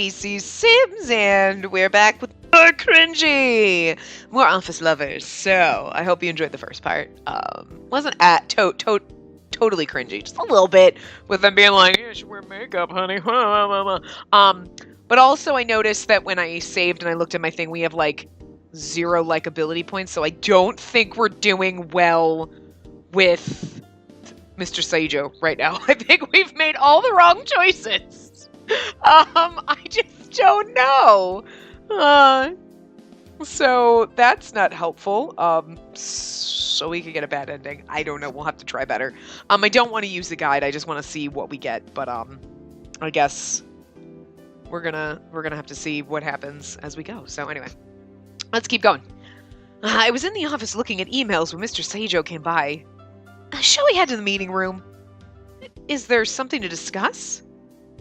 Spacey Sims, and we're back with more cringy, more office lovers. So I hope you enjoyed the first part. Wasn't totally cringy, just a little bit with them being like, "Yeah, you should wear makeup, honey." But also I noticed that when I saved and I looked at my thing, we have like 0 likability points, so I don't think we're doing well with Mr. Saijo right now. I think we've made all the wrong choices. I just don't know. So that's not helpful. So we could get a bad ending. I don't know. We'll have to try better. I don't want to use the guide. I just want to see what we get. But I guess we're gonna have to see what happens as we go. So anyway, let's keep going. I was in the office looking at emails when Mr. Saijo came by. Shall we head to the meeting room? Is there something to discuss?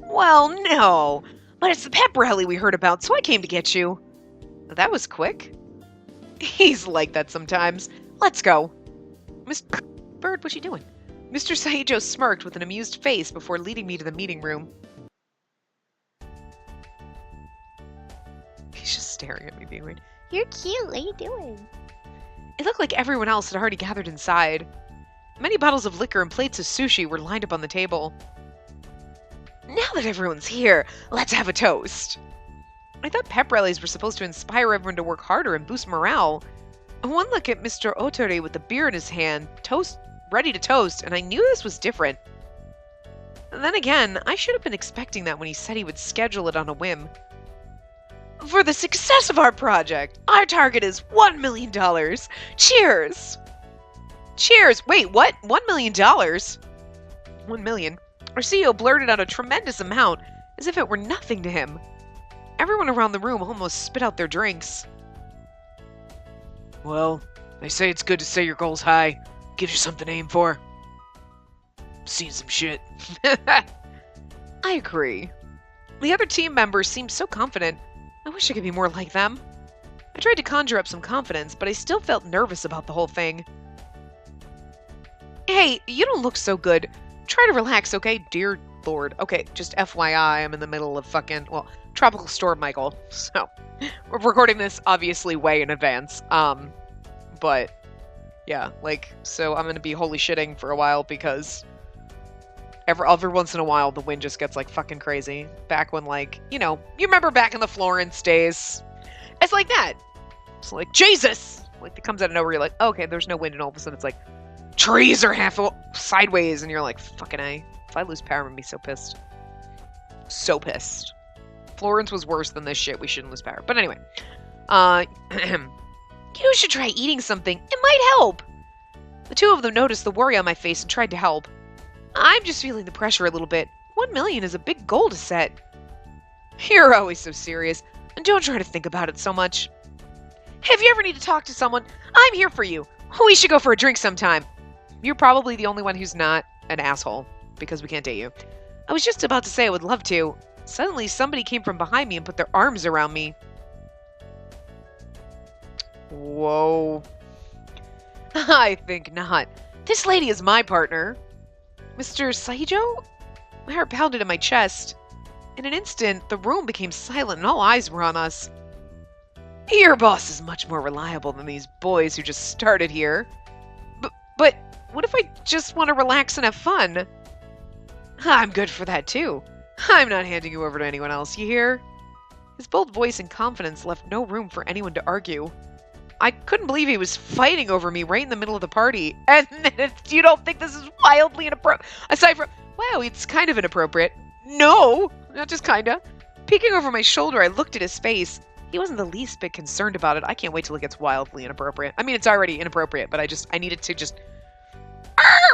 Well, no. But it's the pep rally we heard about, so I came to get you. That was quick. He's like that sometimes. Let's go. Mr. Bird, what's she doing? Mr. Saijo smirked with an amused face before leading me to the meeting room. He's just staring at me being weird. You're cute. What are you doing? It looked like everyone else had already gathered inside. Many bottles of liquor and plates of sushi were lined up on the table. Now that everyone's here, let's have a toast. I thought pep rallies were supposed to inspire everyone to work harder and boost morale. One look at Mr. Otori with the beer in his hand, ready to toast, and I knew this was different. And then again, I should have been expecting that when he said he would schedule it on a whim. For the success of our project, our target is $1 million. Cheers! Cheers! Wait, what? $1 million? 1 million? Our CEO blurted out a tremendous amount, as if it were nothing to him. Everyone around the room almost spit out their drinks. Well, they say it's good to set your goals high. Gives you something to aim for. Seen some shit. I agree. The other team members seemed so confident. I wish I could be more like them. I tried to conjure up some confidence, but I still felt nervous about the whole thing. Hey, you don't look so good. Try to relax, okay? Dear Lord. Okay, just FYI, I'm in the middle of Tropical Storm Michael. So, we're recording this, obviously, way in advance. But, yeah, so I'm gonna be holy shitting for a while because every once in a while the wind just gets, fucking crazy. Back when, you remember back in the Florence days. It's like that. It's like, Jesus! It comes out of nowhere, you're like, okay, there's no wind, and all of a sudden it's like, trees are half sideways, and you're like, fucking A. If I lose power, I'm gonna be so pissed. So pissed. Florence was worse than this shit. We shouldn't lose power. But anyway. You should try eating something. It might help. The two of them noticed the worry on my face and tried to help. I'm just feeling the pressure a little bit. 1 million is a big goal to set. You're always so serious, and don't try to think about it so much. If you ever need to talk to someone, I'm here for you. We should go for a drink sometime. You're probably the only one who's not an asshole, because we can't date you. I was just about to say I would love to. Suddenly, somebody came from behind me and put their arms around me. Whoa. I think not. This lady is my partner. Mr. Saijo? My heart pounded in my chest. In an instant, the room became silent and all eyes were on us. Your boss is much more reliable than these boys who just started here. But what if I just want to relax and have fun? I'm good for that too. I'm not handing you over to anyone else, you hear? His bold voice and confidence left no room for anyone to argue. I couldn't believe he was fighting over me right in the middle of the party. And you don't think this is wildly inappropriate? Aside from, wow, it's kind of inappropriate. No, not just kinda. Peeking over my shoulder, I looked at his face. He wasn't the least bit concerned about it. I can't wait till it gets wildly inappropriate. I mean, it's already inappropriate, but I needed to just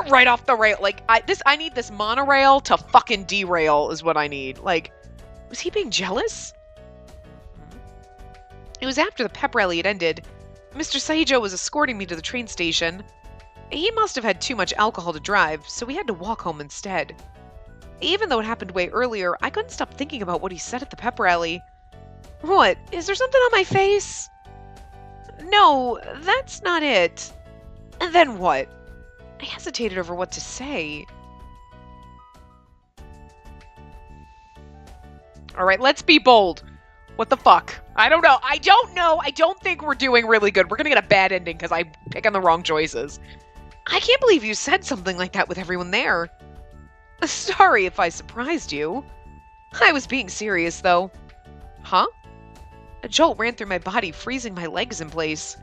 right off the rail. I need this monorail to fucking derail is what I need. Was he being jealous? It was after the pep rally had ended. Mr. Saijo was escorting me to the train station. He must have had too much alcohol to drive, so we had to walk home instead. Even though it happened way earlier, I couldn't stop thinking about what he said at the pep rally. What? Is there something on my face? No, that's not it. And then what? I hesitated over what to say. All right, let's be bold. What the fuck? I don't know. I don't think we're doing really good. We're gonna get a bad ending because I'm picking the wrong choices. I can't believe you said something like that with everyone there. Sorry if I surprised you. I was being serious, though. Huh? A jolt ran through my body, freezing my legs in place.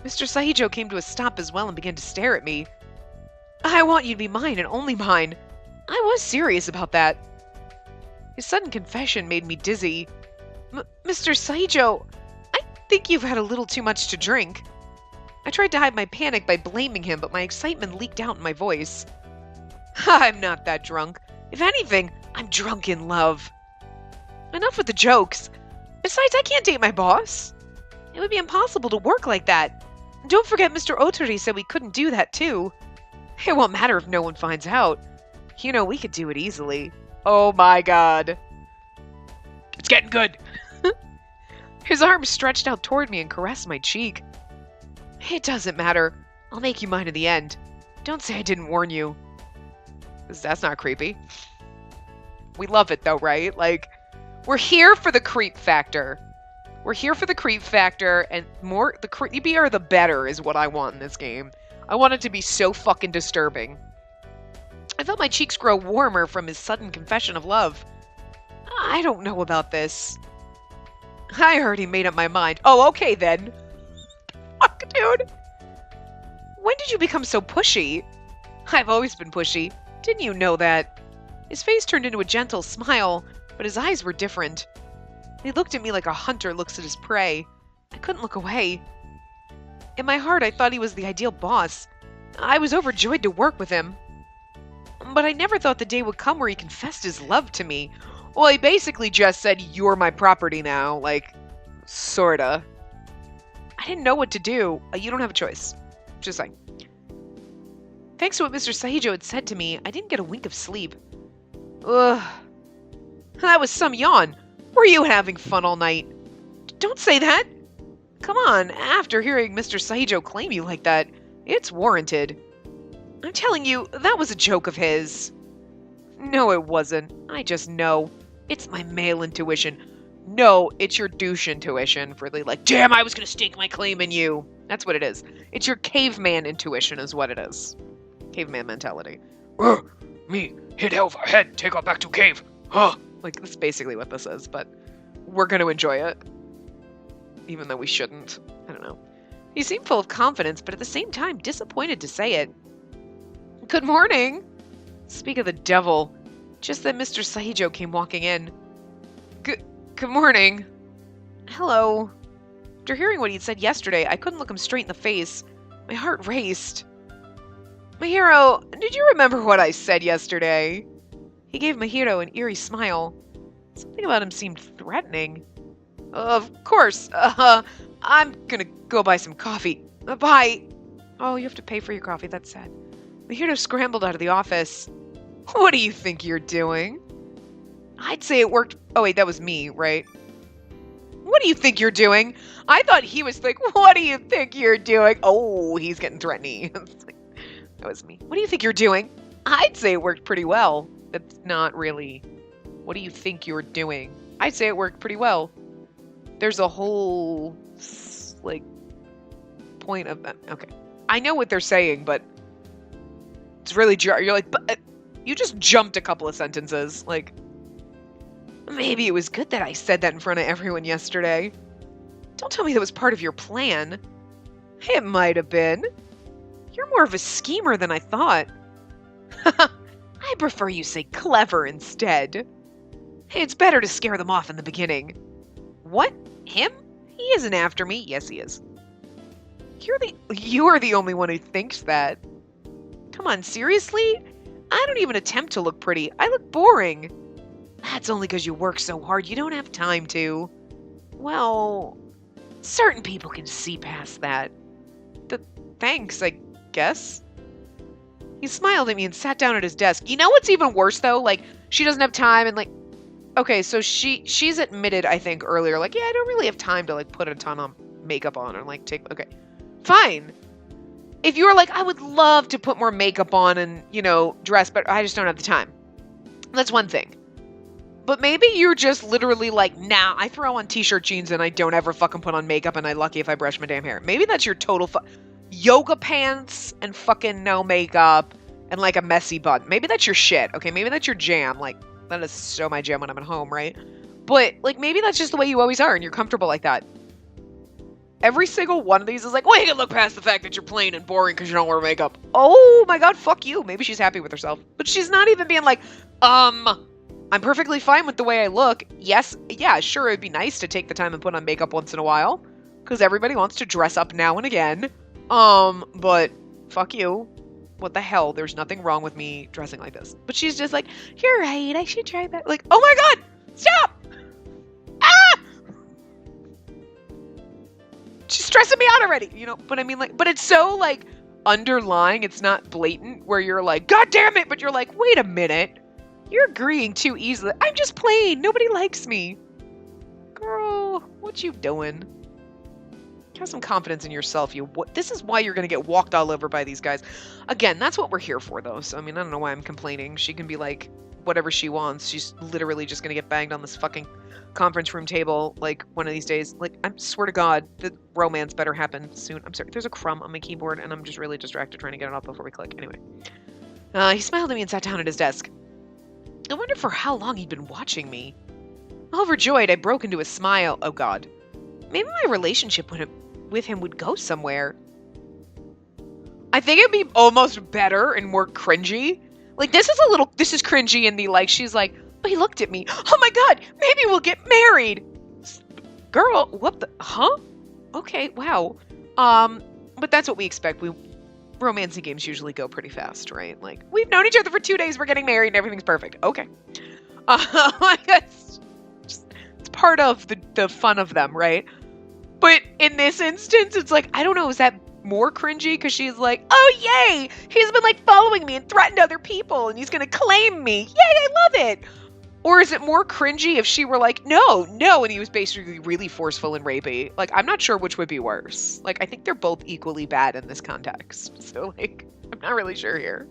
Mr. Saijo came to a stop as well and began to stare at me. I want you to be mine and only mine. I was serious about that. His sudden confession made me dizzy. Mr. Saijo, I think you've had a little too much to drink. I tried to hide my panic by blaming him, but my excitement leaked out in my voice. I'm not that drunk. If anything, I'm drunk in love. Enough with the jokes. Besides, I can't date my boss. It would be impossible to work like that. Don't forget Mr. Otori said we couldn't do that too. It won't matter if no one finds out. You know, we could do it easily. Oh my god. It's getting good. His arm stretched out toward me and caressed my cheek. It doesn't matter. I'll make you mine in the end. Don't say I didn't warn you. 'Cause that's not creepy. We love it though, right? Like, we're here for the creep factor. We're here for the creep factor, and more, the creepier the better is what I want in this game. I want it to be so fucking disturbing. I felt my cheeks grow warmer from his sudden confession of love. I don't know about this. I already made up my mind. Oh, okay then. Fuck, dude. When did you become so pushy? I've always been pushy. Didn't you know that? His face turned into a gentle smile, but his eyes were different. They looked at me like a hunter looks at his prey. I couldn't look away. In my heart, I thought he was the ideal boss. I was overjoyed to work with him. But I never thought the day would come where he confessed his love to me. Well, he basically just said, you're my property now. Like, sorta. I didn't know what to do. You don't have a choice. Just saying. Thanks to what Mr. Saijo had said to me, I didn't get a wink of sleep. Ugh. That was some yawn. Were you having fun all night? Don't say that. Come on, after hearing Mr. Saijo claim you like that, it's warranted. I'm telling you, that was a joke of his. No, it wasn't. I just know. It's my male intuition. No, it's your douche intuition for the like, damn, I was gonna stake my claim in you. That's what it is. It's your caveman intuition is what it is. Caveman mentality. Me, hit over head, take her back to cave. Huh. Like, that's basically what this is, but we're gonna enjoy it. Even though we shouldn't. I don't know. He seemed full of confidence, but at the same time disappointed to say it. Good morning. Speak of the devil. Just then Mr. Saijo came walking in. Good morning. Hello. After hearing what he'd said yesterday, I couldn't look him straight in the face. My heart raced. Mahiro, did you remember what I said yesterday? He gave Mahiro an eerie smile. Something about him seemed threatening. Of course. I'm gonna go buy some coffee. Bye. Oh, you have to pay for your coffee. That's sad. Mahiro scrambled out of the office. What do you think you're doing? I'd say it worked. Oh, wait, that was me, right? What do you think you're doing? I thought he was like, what do you think you're doing? Oh, he's getting threatening. That was me. What do you think you're doing? I'd say it worked pretty well. That's not really. What do you think you're doing? I'd say it worked pretty well. There's a whole, like, point of that. Okay. I know what they're saying, but it's really, you're like, but you just jumped a couple of sentences. Like, maybe it was good that I said that in front of everyone yesterday. Don't tell me that was part of your plan. It might have been. You're more of a schemer than I thought. I prefer you say clever instead. It's better to scare them off in the beginning. What? Him? He isn't after me. Yes, he is. You're the only one who thinks that. Come on, seriously? I don't even attempt to look pretty. I look boring. That's only because you work so hard you don't have time to. Well, certain people can see past that. Thanks, I guess. He smiled at me and sat down at his desk. You know what's even worse, though? Like, she doesn't have time and, like... Okay, so she's admitted, I think, earlier, like, yeah, I don't really have time to, like, put a ton of makeup on or, like, take... Okay, fine. If you were like, I would love to put more makeup on and, you know, dress, but I just don't have the time. That's one thing. But maybe you're just literally like, nah, I throw on t-shirt jeans and I don't ever fucking put on makeup and I'm lucky if I brush my damn hair. Maybe that's your total yoga pants and fucking no makeup and like a messy bun. Maybe that's your shit, okay? Maybe that's your jam. Like, that is so my jam when I'm at home, right? But like, maybe that's just the way you always are and you're comfortable like that. Every single one of these is like, well, you can look past the fact that you're plain and boring because you don't wear makeup. Oh my god, fuck you. Maybe she's happy with herself. But she's not even being like, I'm perfectly fine with the way I look. Yes, yeah, sure, it'd be nice to take the time and put on makeup once in a while. Because everybody wants to dress up now and again. But fuck you. What the hell? There's nothing wrong with me dressing like this. But she's just like, you're right, I should try that. Like, oh my god! Stop! Ah! She's stressing me out already, you know? But I mean, like, but it's so, like, underlying. It's not blatant where you're like, god damn it! But you're like, wait a minute. You're agreeing too easily. I'm just plain. Nobody likes me. Girl, what you doing? Have some confidence in yourself. This is why you're going to get walked all over by these guys. Again, that's what we're here for, though. So, I mean, I don't know why I'm complaining. She can be like, whatever she wants. She's literally just going to get banged on this fucking conference room table, like, one of these days. Like, I swear to God, the romance better happen soon. I'm sorry. There's a crumb on my keyboard, and I'm just really distracted trying to get it off before we click. Anyway. He smiled at me and sat down at his desk. I wondered for how long he'd been watching me. Overjoyed, I broke into a smile. Oh, God. Maybe my relationship with him would go somewhere. I think it'd be almost better and more cringy. Like, this is cringy in the, like, she's like, oh, he looked at me. Oh, my God, maybe we'll get married. Girl, what the, huh? Okay, wow. But that's what we expect. Romancing games usually go pretty fast, right? Like, we've known each other for 2 days, we're getting married, and everything's perfect. Okay. It's part of the fun of them, right? But in this instance, it's like, I don't know, is that more cringy? Because she's like, oh, yay! He's been, like, following me and threatened other people, and he's gonna claim me. Yay, I love it! Or is it more cringy if she were like, no, and he was basically really forceful and rapey? Like, I'm not sure which would be worse. Like, I think they're both equally bad in this context. So, like, I'm not really sure here.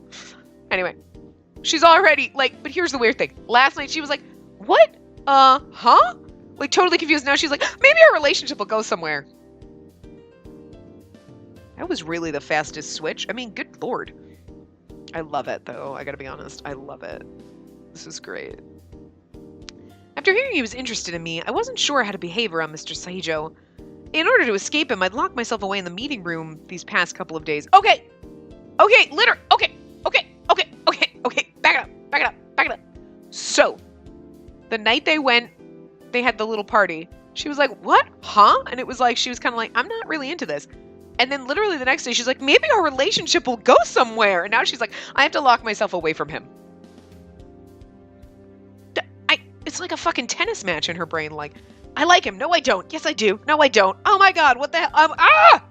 Anyway, she's already, like, but here's the weird thing. Last night she was like, what? Huh? Like, totally confused. Now she's like, maybe our relationship will go somewhere. That was really the fastest switch. I mean, good lord. I love it, though. I gotta be honest. I love it. This is great. After hearing he was interested in me, I wasn't sure how to behave around Mr. Saijo. In order to escape him, I'd locked myself away in the meeting room these past couple of days. Okay, litter. Okay. Back it up. So, the night they had the little party, she was like, what? Huh? And it was like, she was kind of like, I'm not really into this. And then literally the next day, she's like, maybe our relationship will go somewhere. And now she's like, I have to lock myself away from him. It's like a fucking tennis match in her brain. Like, I like him. No, I don't. Yes, I do. No, I don't. Oh my God, what the hell?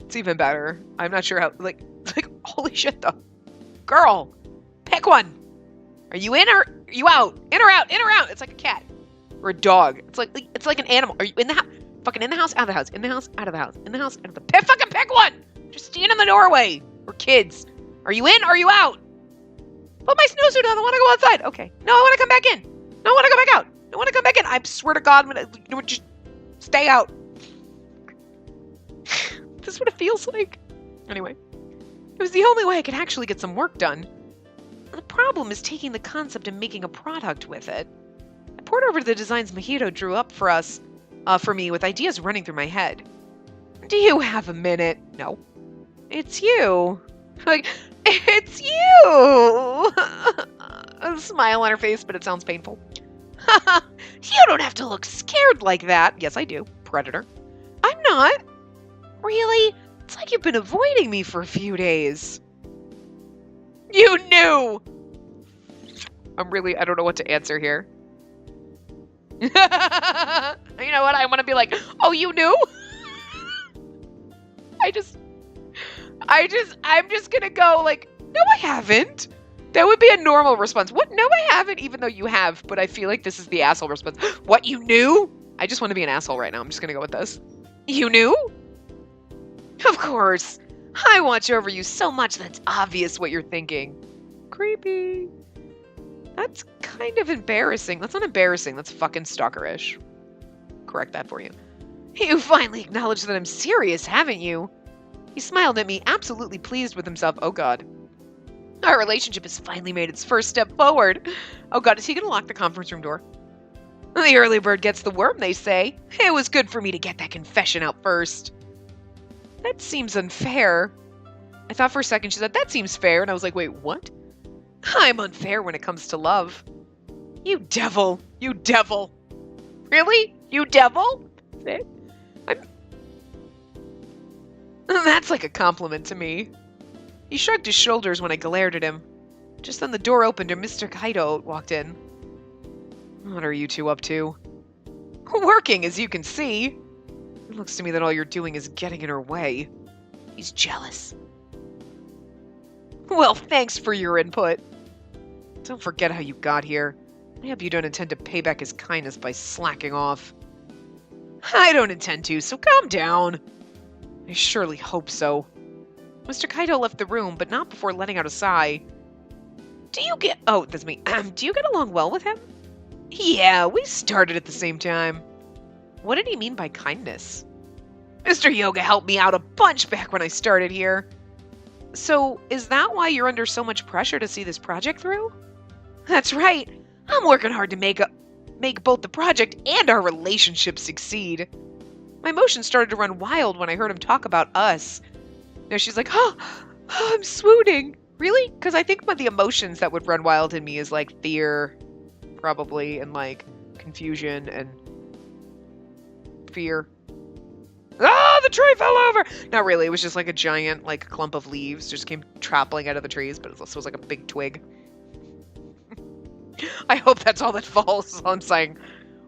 It's even better. I'm not sure how, like, holy shit, though. Girl, pick one. Are you in or are you out? In or out? In or out? It's like a cat. Or a dog. It's like an animal. Are you in the house? Fucking in the house, out of the house. In the house, out of the house. In the house, out of the... Fucking pick one! Just stand in the doorway. We're kids. Are you in or are you out? Put my snowsuit on. I want to go outside. Okay. No, I want to come back in. No, I want to go back out. I want to come back in. I swear to God, I'm going to just stay out. This is what it feels like. Anyway. It was the only way I could actually get some work done. The problem is taking the concept and making a product with it. I poured over the designs Mahito drew up for me with ideas running through my head. Do you have a minute? No. It's you. Like, it's you! A smile on her face, but it sounds painful. You don't have to look scared like that. Yes, I do. Predator. I'm not. Really? It's like you've been avoiding me for a few days. You knew! I don't know what to answer here. You know what? I want to be like, oh, you knew? I'm just gonna go like, no, I haven't. That would be a normal response. What? No, I haven't, even though you have. But I feel like this is the asshole response. What, you knew? I just want to be an asshole right now. I'm just gonna go with this. You knew? Of course. I watch over you so much that it's obvious what you're thinking. Creepy. That's kind of embarrassing. That's not embarrassing. That's fucking stalkerish. Correct that for you. You finally acknowledged that I'm serious, haven't you? He smiled at me, absolutely pleased with himself. Oh, God. Our relationship has finally made its first step forward. Oh, God, is he going to lock the conference room door? The early bird gets the worm, they say. It was good for me to get that confession out first. That seems unfair. I thought for a second she said, that seems fair. And I was like, wait, what? I'm unfair when it comes to love. You devil. You devil. Really? You devil? That's like a compliment to me. He shrugged his shoulders when I glared at him. Just then the door opened and Mr. Kaido walked in. What are you two up to? Working, as you can see. It looks to me that all you're doing is getting in her way. He's jealous. Well, thanks for your input. Don't forget how you got here. I hope you don't intend to pay back his kindness by slacking off. I don't intend to, so calm down. I surely hope so. Mr. Kaido left the room, but not before letting out a sigh. Oh, that's me. Do you get along well with him? Yeah, we started at the same time. What did he mean by kindness? Mr. Yoga helped me out a bunch back when I started here. So, is that why you're under so much pressure to see this project through? That's right. I'm working hard to make both the project and our relationship succeed. My emotions started to run wild when I heard him talk about us. Now she's like, oh, I'm swooning. Really? Because I think one of the emotions that would run wild in me is like fear, probably, and like confusion and fear. Ah, the tree fell over! Not really, it was just like a giant like clump of leaves just came toppling out of the trees, but it also was like a big twig. I hope that's all that falls, is all I'm saying.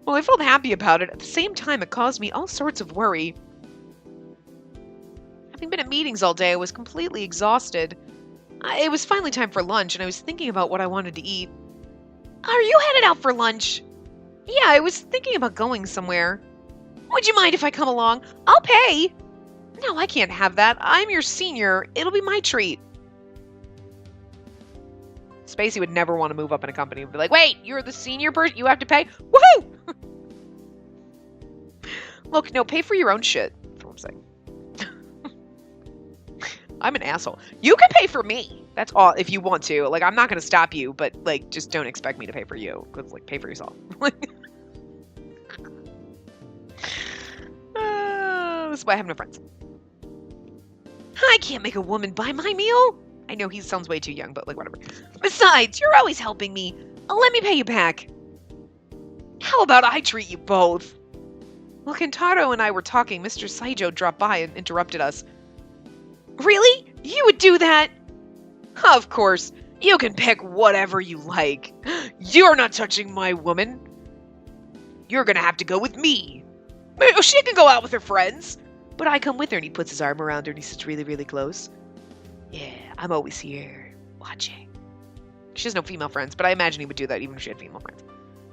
Well, I felt happy about it. At the same time, it caused me all sorts of worry. Having been at meetings all day, I was completely exhausted. It was finally time for lunch, and I was thinking about what I wanted to eat. Are you headed out for lunch? Yeah, I was thinking about going somewhere. Would you mind if I come along? I'll pay. No, I can't have that. I'm your senior. It'll be my treat. Spacey would never want to move up in a company and be like, wait, you're the senior person? You have to pay? Woohoo! Look, no, pay for your own shit. That's what I'm saying. I'm an asshole. You can pay for me. That's all, if you want to. Like, I'm not going to stop you, but, like, just don't expect me to pay for you. Because, like, pay for yourself. This is why I have no friends. I can't make a woman buy my meal. I know he sounds way too young, but, like, whatever. Besides, you're always helping me. Let me pay you back. How about I treat you both? While Kentaro and I were talking, Mr. Saijo dropped by and interrupted us. Really? You would do that? Of course. You can pick whatever you like. You're not touching my woman. You're gonna have to go with me. She can go out with her friends. But I come with her, and he puts his arm around her and he sits really, really close. Yeah, I'm always here, watching. She has no female friends, but I imagine he would do that even if she had female friends.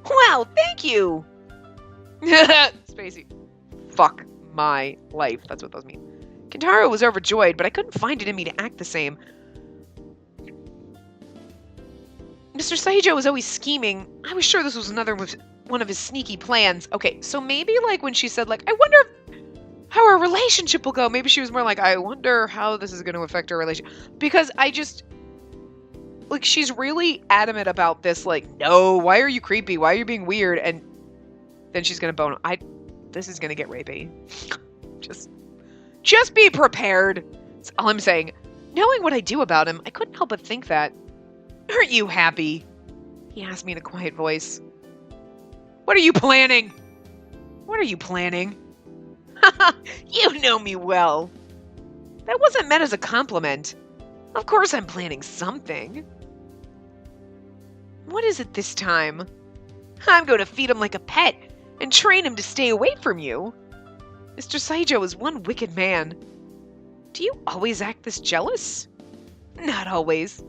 Wow, thank you! Spacey. Fuck my life. That's what those mean. Kentaro was overjoyed, but I couldn't find it in me to act the same. Mr. Saijo was always scheming. I was sure this was another one of his sneaky plans. Okay, so maybe like when she said like, I wonder how our relationship will go. Maybe she was more like, I wonder how this is going to affect our relationship. Because I just, like, she's really adamant about this, like, no, why are you creepy? Why are you being weird? And then she's going to bone. This is going to get rapey. Just be prepared. That's all I'm saying. Knowing what I do about him, I couldn't help but think that. Aren't you happy? He asked me in a quiet voice. What are you planning? What are you planning? You know me well. That wasn't meant as a compliment. Of course I'm planning something. What is it this time? I'm going to feed him like a pet and train him to stay away from you. Mr. Saijo is one wicked man. Do you always act this jealous? Not always.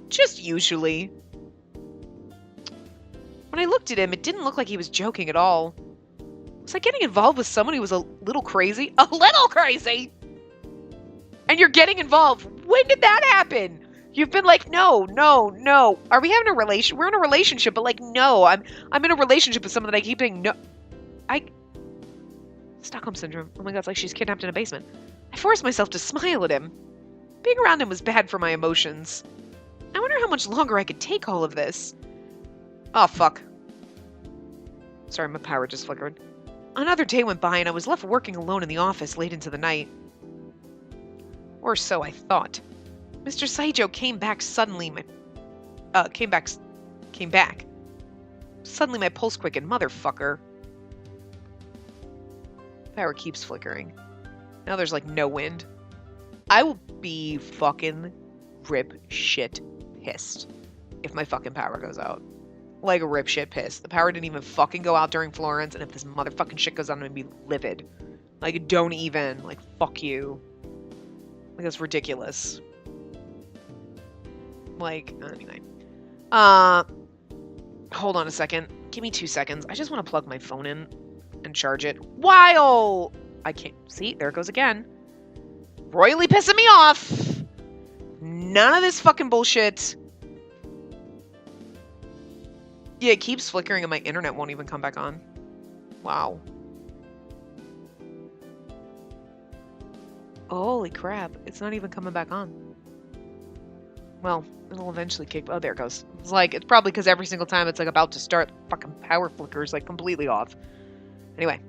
Just usually. When I looked at him, it didn't look like he was joking at all. Was I getting involved with someone who was a little crazy? A little crazy? And you're getting involved. When did that happen? You've been like, no, no, no. Are we having a relation? We're in a relationship, but like, no. I'm in a relationship with someone that I keep saying no. Stockholm syndrome. Oh my god, it's like she's kidnapped in a basement. I forced myself to smile at him. Being around him was bad for my emotions. I wonder how much longer I could take all of this. Oh, fuck. Sorry, my power just flickered. Another day went by and I was left working alone in the office late into the night. Or so I thought. Mr. Saijo came back suddenly. Came back. Suddenly my pulse quickened. Motherfucker. Power keeps flickering. Now there's like no wind. I will be fucking rip shit pissed if my fucking power goes out. Like rip shit pissed. The power didn't even fucking go out during Florence, and if this motherfucking shit goes on, I'm gonna be livid. Like, don't even. Like, fuck you. Like, that's ridiculous. Like, anyway. Hold on a second. Give me 2 seconds. I just want to plug my phone in and charge it while I can't see. There it goes again. Royally pissing me off. None of this fucking bullshit. Yeah, it keeps flickering and my internet won't even come back on. Wow. Holy crap. It's not even coming back on. Well, it'll eventually kick. Oh, there it goes. It's like, it's probably because every single time it's like about to start, fucking power flickers like completely off. Anyway,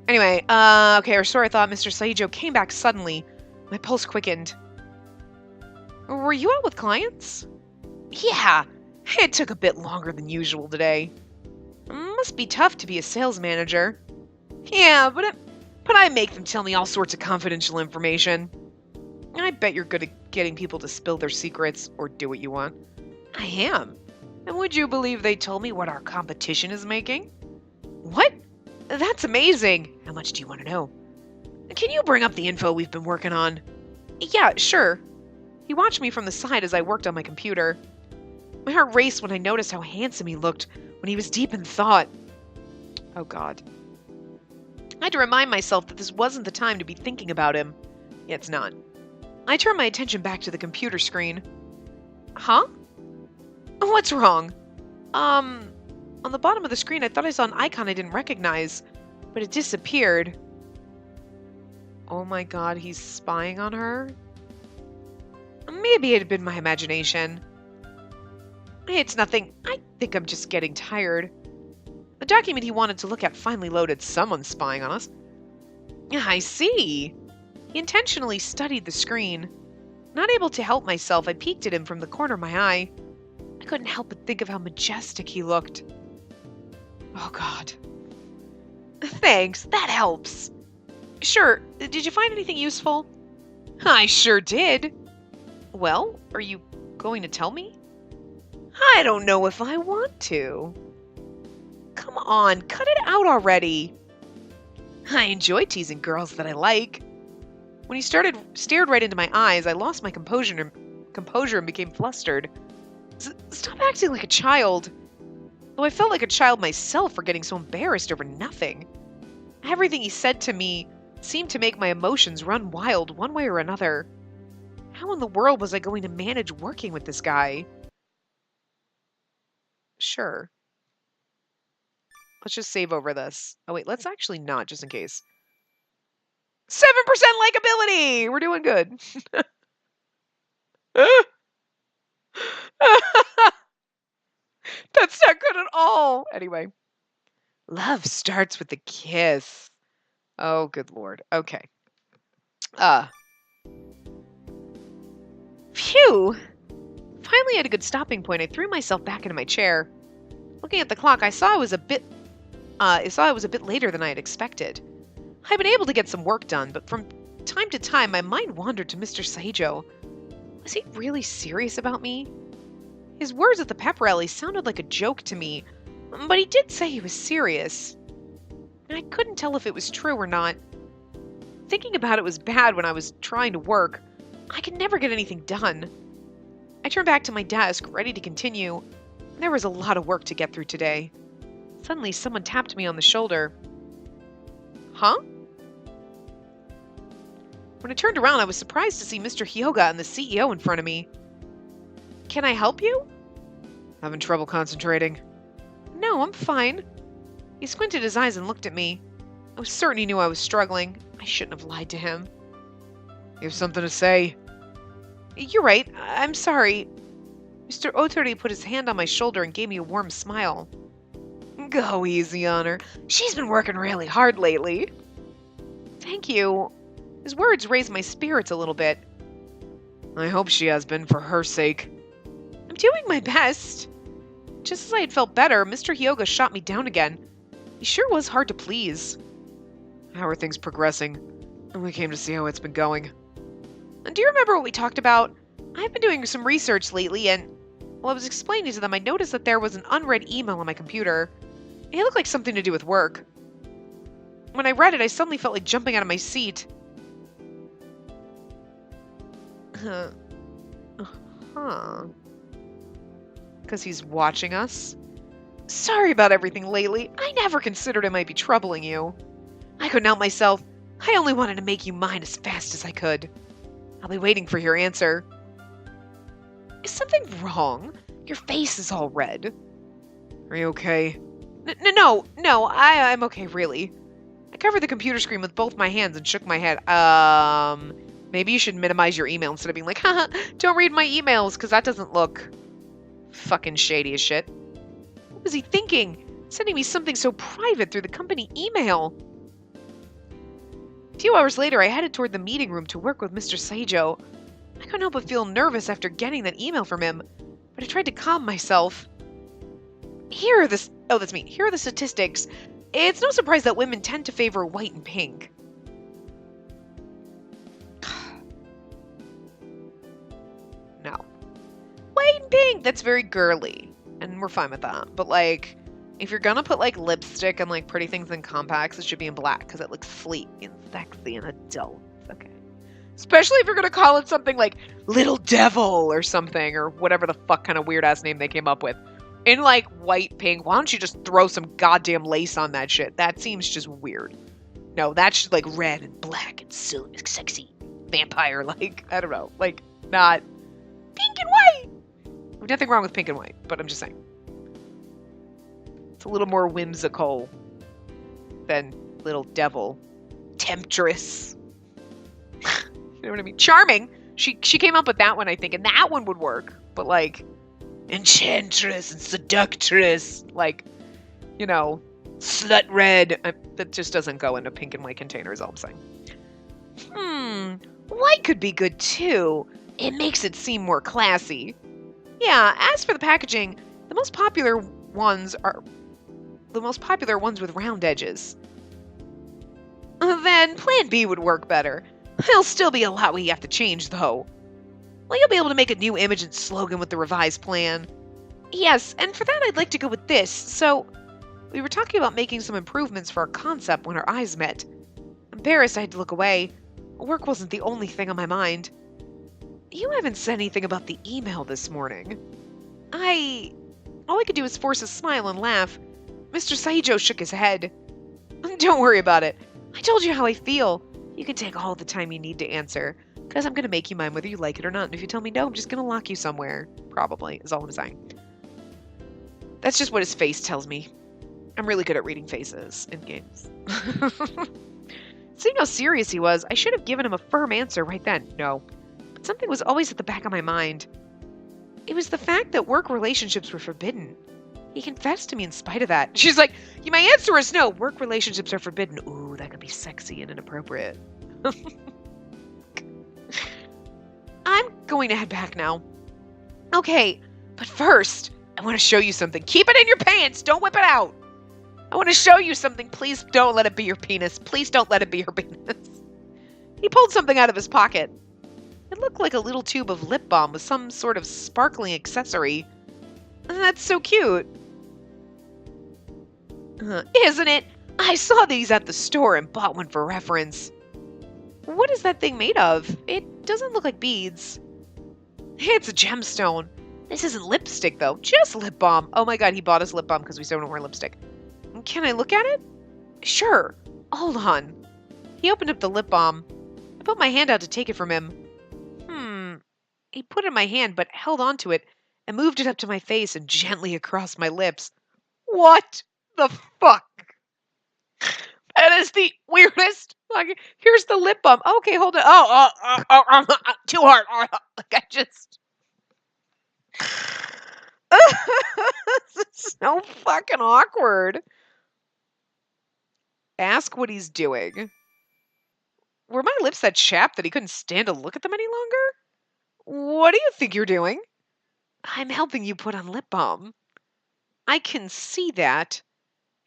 okay, or so I thought. Mr. Saijo came back suddenly. My pulse quickened. Were you out with clients? Yeah, it took a bit longer than usual today. Must be tough to be a sales manager. Yeah, but I make them tell me all sorts of confidential information. I bet you're good at getting people to spill their secrets or do what you want. I am. And would you believe they told me what our competition is making? What? That's amazing. How much do you want to know? Can you bring up the info we've been working on? Yeah, sure. He watched me from the side as I worked on my computer. My heart raced when I noticed how handsome he looked when he was deep in thought. Oh, God. I had to remind myself that this wasn't the time to be thinking about him. Yeah, it's not. I turned my attention back to the computer screen. Huh? What's wrong? On the bottom of the screen, I thought I saw an icon I didn't recognize, but it disappeared. Oh my god, he's spying on her? Maybe it had been my imagination. It's nothing. I think I'm just getting tired. The document he wanted to look at finally loaded. Someone's spying on us. I see. He intentionally studied the screen. Not able to help myself, I peeked at him from the corner of my eye. I couldn't help but think of how majestic he looked. Oh, God. Thanks, that helps. Sure, did you find anything useful? I sure did. Well, are you going to tell me? I don't know if I want to. Come on, cut it out already. I enjoy teasing girls that I like. When he stared right into my eyes, I lost my composure and became flustered. Stop acting like a child. Though I felt like a child myself for getting so embarrassed over nothing. Everything he said to me seemed to make my emotions run wild one way or another. How in the world was I going to manage working with this guy? Sure. Let's just save over this. Oh wait, let's actually not, just in case. 7% likability! We're doing good. That's not good at all. Anyway. Love starts with a kiss. Oh, good lord. Okay. Phew. Finally at a good stopping point, I threw myself back into my chair. Looking at the clock, I saw it was a bit later than I had expected. I'd been able to get some work done, but from time to time, my mind wandered to Mr. Saijo. Was he really serious about me? His words at the pep rally sounded like a joke to me, but he did say he was serious. I couldn't tell if it was true or not. Thinking about it was bad when I was trying to work. I could never get anything done. I turned back to my desk, ready to continue. There was a lot of work to get through today. Suddenly, someone tapped me on the shoulder. Huh? When I turned around, I was surprised to see Mr. Hyoga and the CEO in front of me. Can I help you? Having trouble concentrating. No, I'm fine. He squinted his eyes and looked at me. I was certain he knew I was struggling. I shouldn't have lied to him. You have something to say? You're right. I'm sorry. Mr. Otori put his hand on my shoulder and gave me a warm smile. Go easy on her. She's been working really hard lately. Thank you. His words raised my spirits a little bit. I hope she has been for her sake. I'm doing my best. Just as I had felt better, Mr. Hyoga shot me down again. He sure was hard to please. How are things progressing? We came to see how it's been going. And do you remember what we talked about? I've been doing some research lately, and while I was explaining to them, I noticed that there was an unread email on my computer. It looked like something to do with work. When I read it, I suddenly felt like jumping out of my seat. Because he's watching us? Sorry about everything lately. I never considered I might be troubling you. I couldn't help myself. I only wanted to make you mine as fast as I could. I'll be waiting for your answer. Is something wrong? Your face is all red. Are you okay? No, I'm okay, really. I covered the computer screen with both my hands and shook my head. Maybe you should minimize your email instead of being like, haha, don't read my emails, because that doesn't look fucking shady as shit. What was he thinking? Sending me something so private through the company email. A few hours later, I headed toward the meeting room to work with Mr. Saijo. I couldn't help but feel nervous after getting that email from him, but I tried to calm myself. Here are the statistics. It's no surprise that women tend to favor white and pink. No. White and pink, that's very girly, and we're fine with that. But, like, if you're gonna put, like, lipstick and, like, pretty things in compacts, it should be in black, because it looks sleek and sexy and adult. Okay. Especially if you're gonna call it something like Little Devil or something, or whatever the fuck kind of weird-ass name they came up with. In, like, white, pink, why don't you just throw some goddamn lace on that shit? That seems just weird. No, that's, like, red and black and so sexy. Vampire, like, I don't know. Like, not pink and white! There's nothing wrong with pink and white, but I'm just saying. It's a little more whimsical than Little Devil. Temptress. You know what I mean? Charming. She came up with that one, I think, and that one would work. But, like, enchantress and seductress, like, you know, slut red. That just doesn't go in a pink and white container, is all I'm saying. White could be good, too. It makes it seem more classy. Yeah, as for the packaging, the most popular ones with round edges. Then Plan B would work better. There'll still be a lot we have to change, though. Well, you'll be able to make a new image and slogan with the revised plan. Yes, and for that I'd like to go with this. So, we were talking about making some improvements for our concept when our eyes met. Embarrassed, I had to look away. Work wasn't the only thing on my mind. You haven't said anything about the email this morning. All I could do was force a smile and laugh. Mr. Saijo shook his head. Don't worry about it. I told you how I feel. You can take all the time you need to answer, because I'm going to make you mine whether you like it or not, and if you tell me no, I'm just going to lock you somewhere. Probably, is all I'm saying. That's just what his face tells me. I'm really good at reading faces in games. Seeing how serious he was, I should have given him a firm answer right then. No. But something was always at the back of my mind. It was the fact that work relationships were forbidden. He confessed to me in spite of that. She's like, my answer is no. Work relationships are forbidden. Ooh, that could be sexy and inappropriate. I'm going to head back now. Okay, but first, I want to show you something. Keep it in your pants. Don't whip it out. I want to show you something. Please don't let it be your penis. Please don't let it be your penis. He pulled something out of his pocket. It looked like a little tube of lip balm with some sort of sparkling accessory. That's so cute. Isn't it? I saw these at the store and bought one for reference. What is that thing made of? It doesn't look like beads. It's a gemstone. This isn't lipstick, though. Just lip balm. Oh my god, he bought us lip balm because we still don't wear lipstick. Can I look at it? Sure. Hold on. He opened up the lip balm. I put my hand out to take it from him. He put it in my hand, but held on to it I moved it up to my face and gently across my lips. What the fuck? That is the weirdest. Here's the lip balm. Okay, hold it. Too hard. Like I just. This is so fucking awkward. Ask what he's doing. Were my lips that chapped that he couldn't stand to look at them any longer? What do you think you're doing? I'm helping you put on lip balm. I can see that.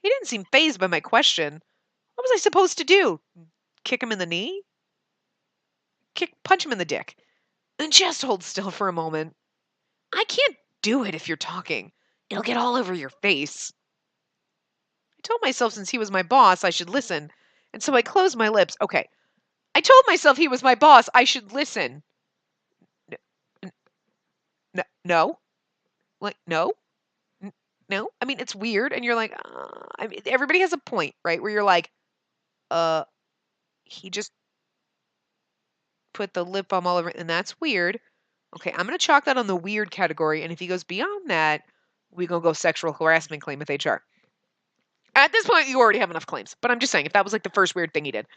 He didn't seem fazed by my question. What was I supposed to do? Kick him in the knee? Punch him in the dick. And just hold still for a moment. I can't do it if you're talking. It'll get all over your face. I told myself since he was my boss, I should listen. And so I closed my lips. Okay. I told myself he was my boss. I should listen. No. Like, no. No. I mean, it's weird. And you're like, I mean, everybody has a point, right? Where you're like, he just put the lip balm all over it, and that's weird. Okay, I'm going to chalk that on the weird category. And if he goes beyond that, we're going to go sexual harassment claim with HR. At this point, you already have enough claims. But I'm just saying, if that was like the first weird thing he did,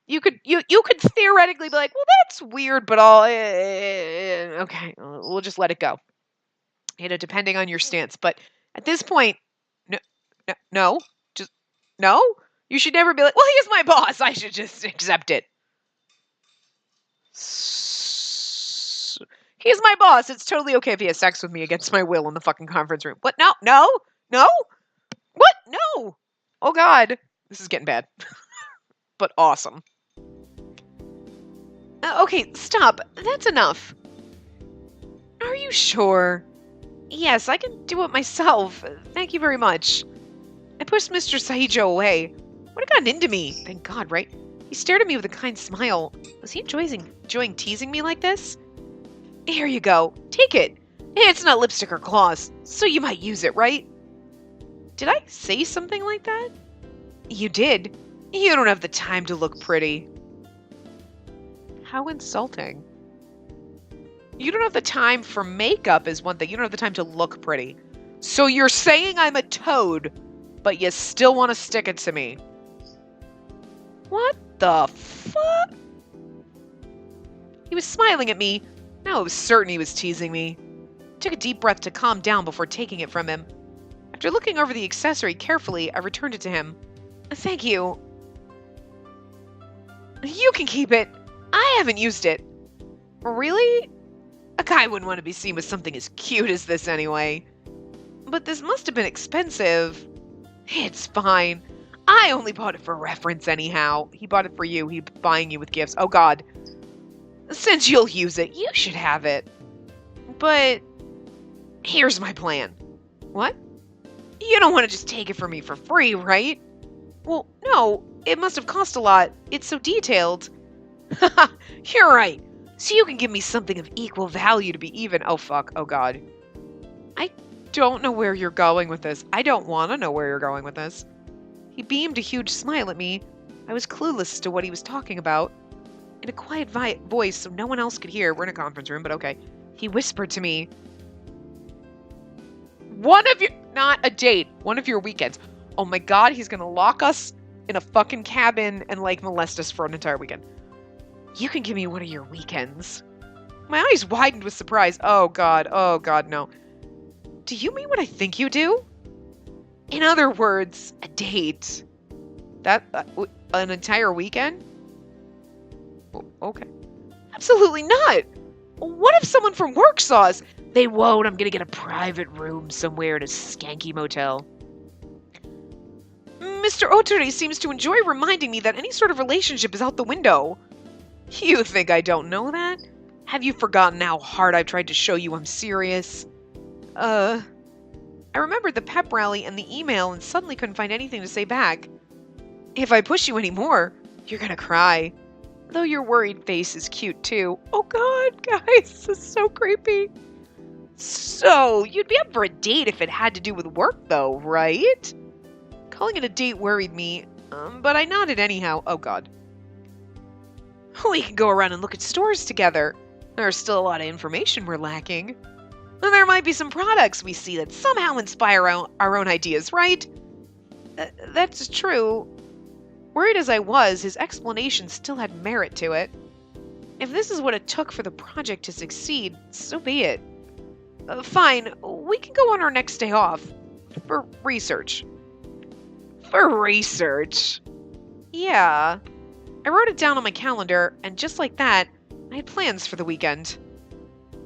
you could theoretically be like, well, that's weird, but okay, we'll just let it go. Depending on your stance. But at this point, no, just no. You should never be like, well, he's my boss. I should just accept it. He's my boss. It's totally okay if he has sex with me against my will in the fucking conference room. What? No. What? No. Oh, God. This is getting bad. But awesome. Okay, stop. That's enough. Are you sure? Yes, I can do it myself. Thank you very much. I pushed Mr. Saijo away. What had gotten into me? Thank God, right? He stared at me with a kind smile. Was he enjoying teasing me like this? Here you go. Take it. It's not lipstick or gloss, so you might use it, right? Did I say something like that? You did. You don't have the time to look pretty. How insulting. You don't have the time for makeup is one thing. You don't have the time to look pretty. So you're saying I'm a toad, but you still want to stick it to me. What the fuck? He was smiling at me. Now I was certain he was teasing me. I took a deep breath to calm down before taking it from him. After looking over the accessory carefully, I returned it to him. Thank you. You can keep it. I haven't used it. Really? A guy wouldn't want to be seen with something as cute as this anyway. But this must have been expensive. It's fine. I only bought it for reference anyhow. He bought it for you. He's buying you with gifts. Oh, God. Since you'll use it, you should have it. But here's my plan. What? You don't want to just take it from me for free, right? Well, no. It must have cost a lot. It's so detailed. Haha, you're right. So you can give me something of equal value to be even. Oh, fuck. Oh, God. I don't know where you're going with this. I don't want to know where you're going with this. He beamed a huge smile at me. I was clueless as to what he was talking about. In a quiet voice so no one else could hear. We're in a conference room, but okay. He whispered to me. Not a date. One of your weekends. Oh my God, he's gonna lock us in a fucking cabin and like molest us for an entire weekend. You can give me one of your weekends. My eyes widened with surprise. Oh God, no. Do you mean what I think you do? In other words, a date. That, an entire weekend? Okay. Absolutely not. What if someone from work saw us? They won't. I'm gonna get a private room somewhere in a skanky motel. Mr. Otori seems to enjoy reminding me that any sort of relationship is out the window. You think I don't know that? Have you forgotten how hard I've tried to show you I'm serious? I remembered the pep rally and the email and suddenly couldn't find anything to say back. If I push you anymore, you're gonna cry. Though your worried face is cute too. Oh God, guys, this is so creepy. So, you'd be up for a date if it had to do with work though, right? Calling it a date worried me, but I nodded anyhow. Oh God. We can go around and look at stores together. There's still a lot of information we're lacking. And there might be some products we see that somehow inspire our own ideas, right? That's true. Worried as I was, his explanation still had merit to it. If this is what it took for the project to succeed, so be it. Fine, we can go on our next day off. For research. For research? Yeah. I wrote it down on my calendar, and just like that, I had plans for the weekend.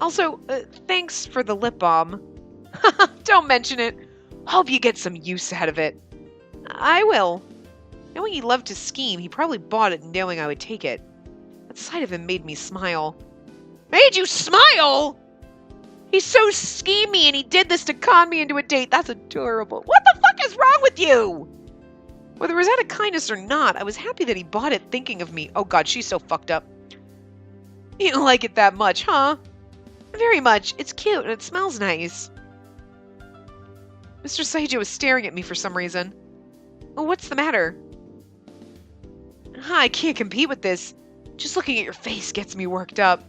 Also, thanks for the lip balm. Don't mention it. Hope you get some use out of it. I will. Knowing he loved to scheme, he probably bought it knowing I would take it. That sight of him made me smile. Made you smile?! He's so schemy and he did this to con me into a date. That's adorable. What the fuck is wrong with you? Whether it was out of kindness or not, I was happy that he bought it thinking of me. Oh god, she's so fucked up. You don't like it that much, huh? Very much. It's cute and it smells nice. Mr. Saijo was staring at me for some reason. Oh, what's the matter? I can't compete with this. Just looking at your face gets me worked up.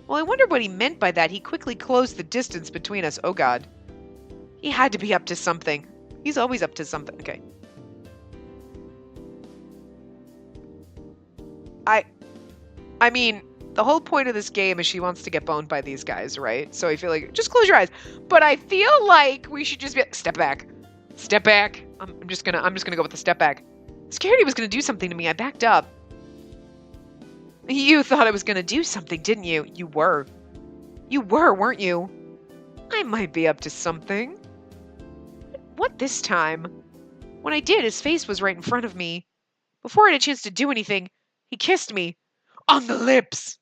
Well, I wondered what he meant by that. He quickly closed the distance between us. Oh god. He had to be up to something. He's always up to something. Okay. I mean, the whole point of this game is she wants to get boned by these guys, right? So I feel like, just close your eyes. But I feel like we should just be like, step back. Step back. I'm just gonna go with the step back. Scared he was gonna do something to me. I backed up. You thought I was gonna do something, didn't you? You were. You were, weren't you? I might be up to something. What this time? When I did, his face was right in front of me. Before I had a chance to do anything, he kissed me. On the lips!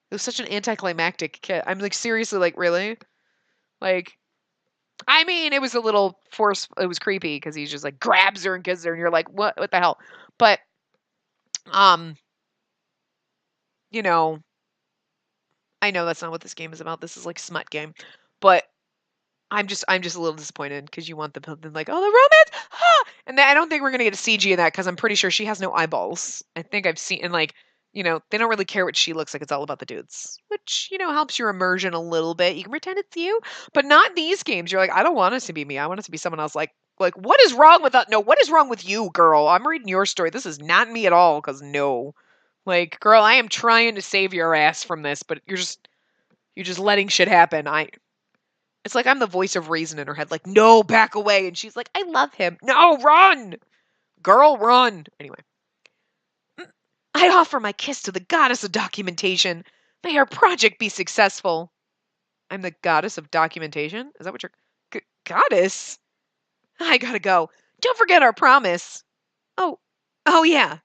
It was such an anticlimactic kiss. I'm like, seriously, like, really? Like, I mean, it was a little forced. It was creepy because he just like grabs her and kisses her, and you're like, what the hell? But, you know, I know that's not what this game is about. This is like smut game, but I'm just a little disappointed because you want the like, oh, the romance, and I don't think we're gonna get a CG in that because I'm pretty sure she has no eyeballs. I think I've seen, and like, you know, they don't really care what she looks like. It's all about the dudes, which, you know, helps your immersion a little bit. You can pretend it's you, but not in these games. You're like, I don't want it to be me. I want it to be someone else. Like, what is wrong with that? No, what is wrong with you, girl? I'm reading your story. This is not me at all. Because no, like, girl, I am trying to save your ass from this, but you're just letting shit happen. It's like I'm the voice of reason in her head. Like, no, back away. And she's like, I love him. No, run, girl, run. Anyway. I offer my kiss to the goddess of documentation. May our project be successful. I'm the goddess of documentation? Is that what you're... Goddess? I gotta go. Don't forget our promise. Oh yeah.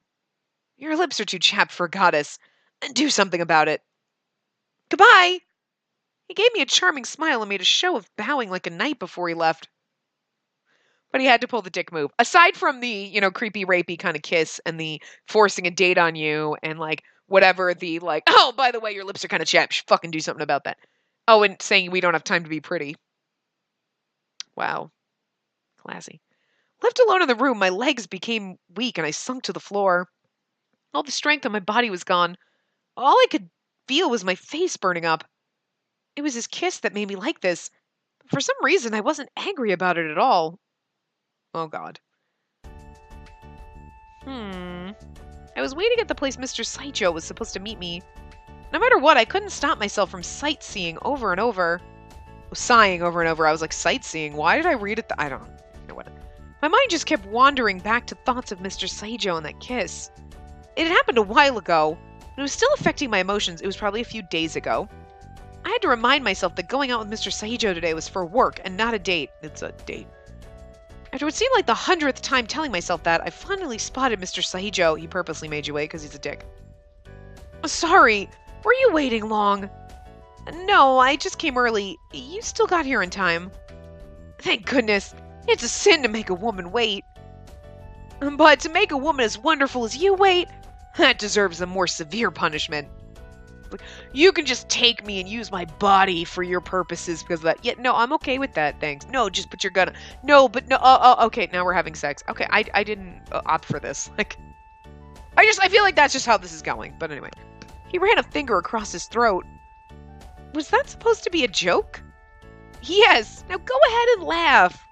Your lips are too chapped for a goddess. Do something about it. Goodbye. He gave me a charming smile and made a show of bowing like a knight before he left. But he had to pull the dick move. Aside from the, you know, creepy, rapey kind of kiss and the forcing a date on you and, like, whatever the, like, oh, by the way, your lips are kind of chapped. You should fucking do something about that. Oh, and saying we don't have time to be pretty. Wow. Classy. Left alone in the room, my legs became weak and I sunk to the floor. All the strength on my body was gone. All I could feel was my face burning up. It was his kiss that made me like this. For some reason, I wasn't angry about it at all. Oh, God. I was waiting at the place Mr. Saijo was supposed to meet me. No matter what, I couldn't stop myself from sightseeing over and over. Sighing over and over. I was like, sightseeing? Why did I read it? I don't know what. My mind just kept wandering back to thoughts of Mr. Saijo and that kiss. It had happened a while ago, but it was still affecting my emotions. It was probably a few days ago. I had to remind myself that going out with Mr. Saijo today was for work and not a date. It's a date. After what seemed like the 100th time telling myself that, I finally spotted Mr. Saijo. He purposely made you wait because he's a dick. Sorry, were you waiting long? No, I just came early. You still got here in time. Thank goodness. It's a sin to make a woman wait. But to make a woman as wonderful as you wait, that deserves a more severe punishment. You can just take me and use my body for your purposes because of that. Yeah, no, I'm okay with that, thanks. No, just put your gun on. No, but no, okay, now we're having sex. Okay, I didn't opt for this. Like, I feel like that's just how this is going. But anyway. He ran a finger across his throat. Was that supposed to be a joke? Yes. Now go ahead and laugh.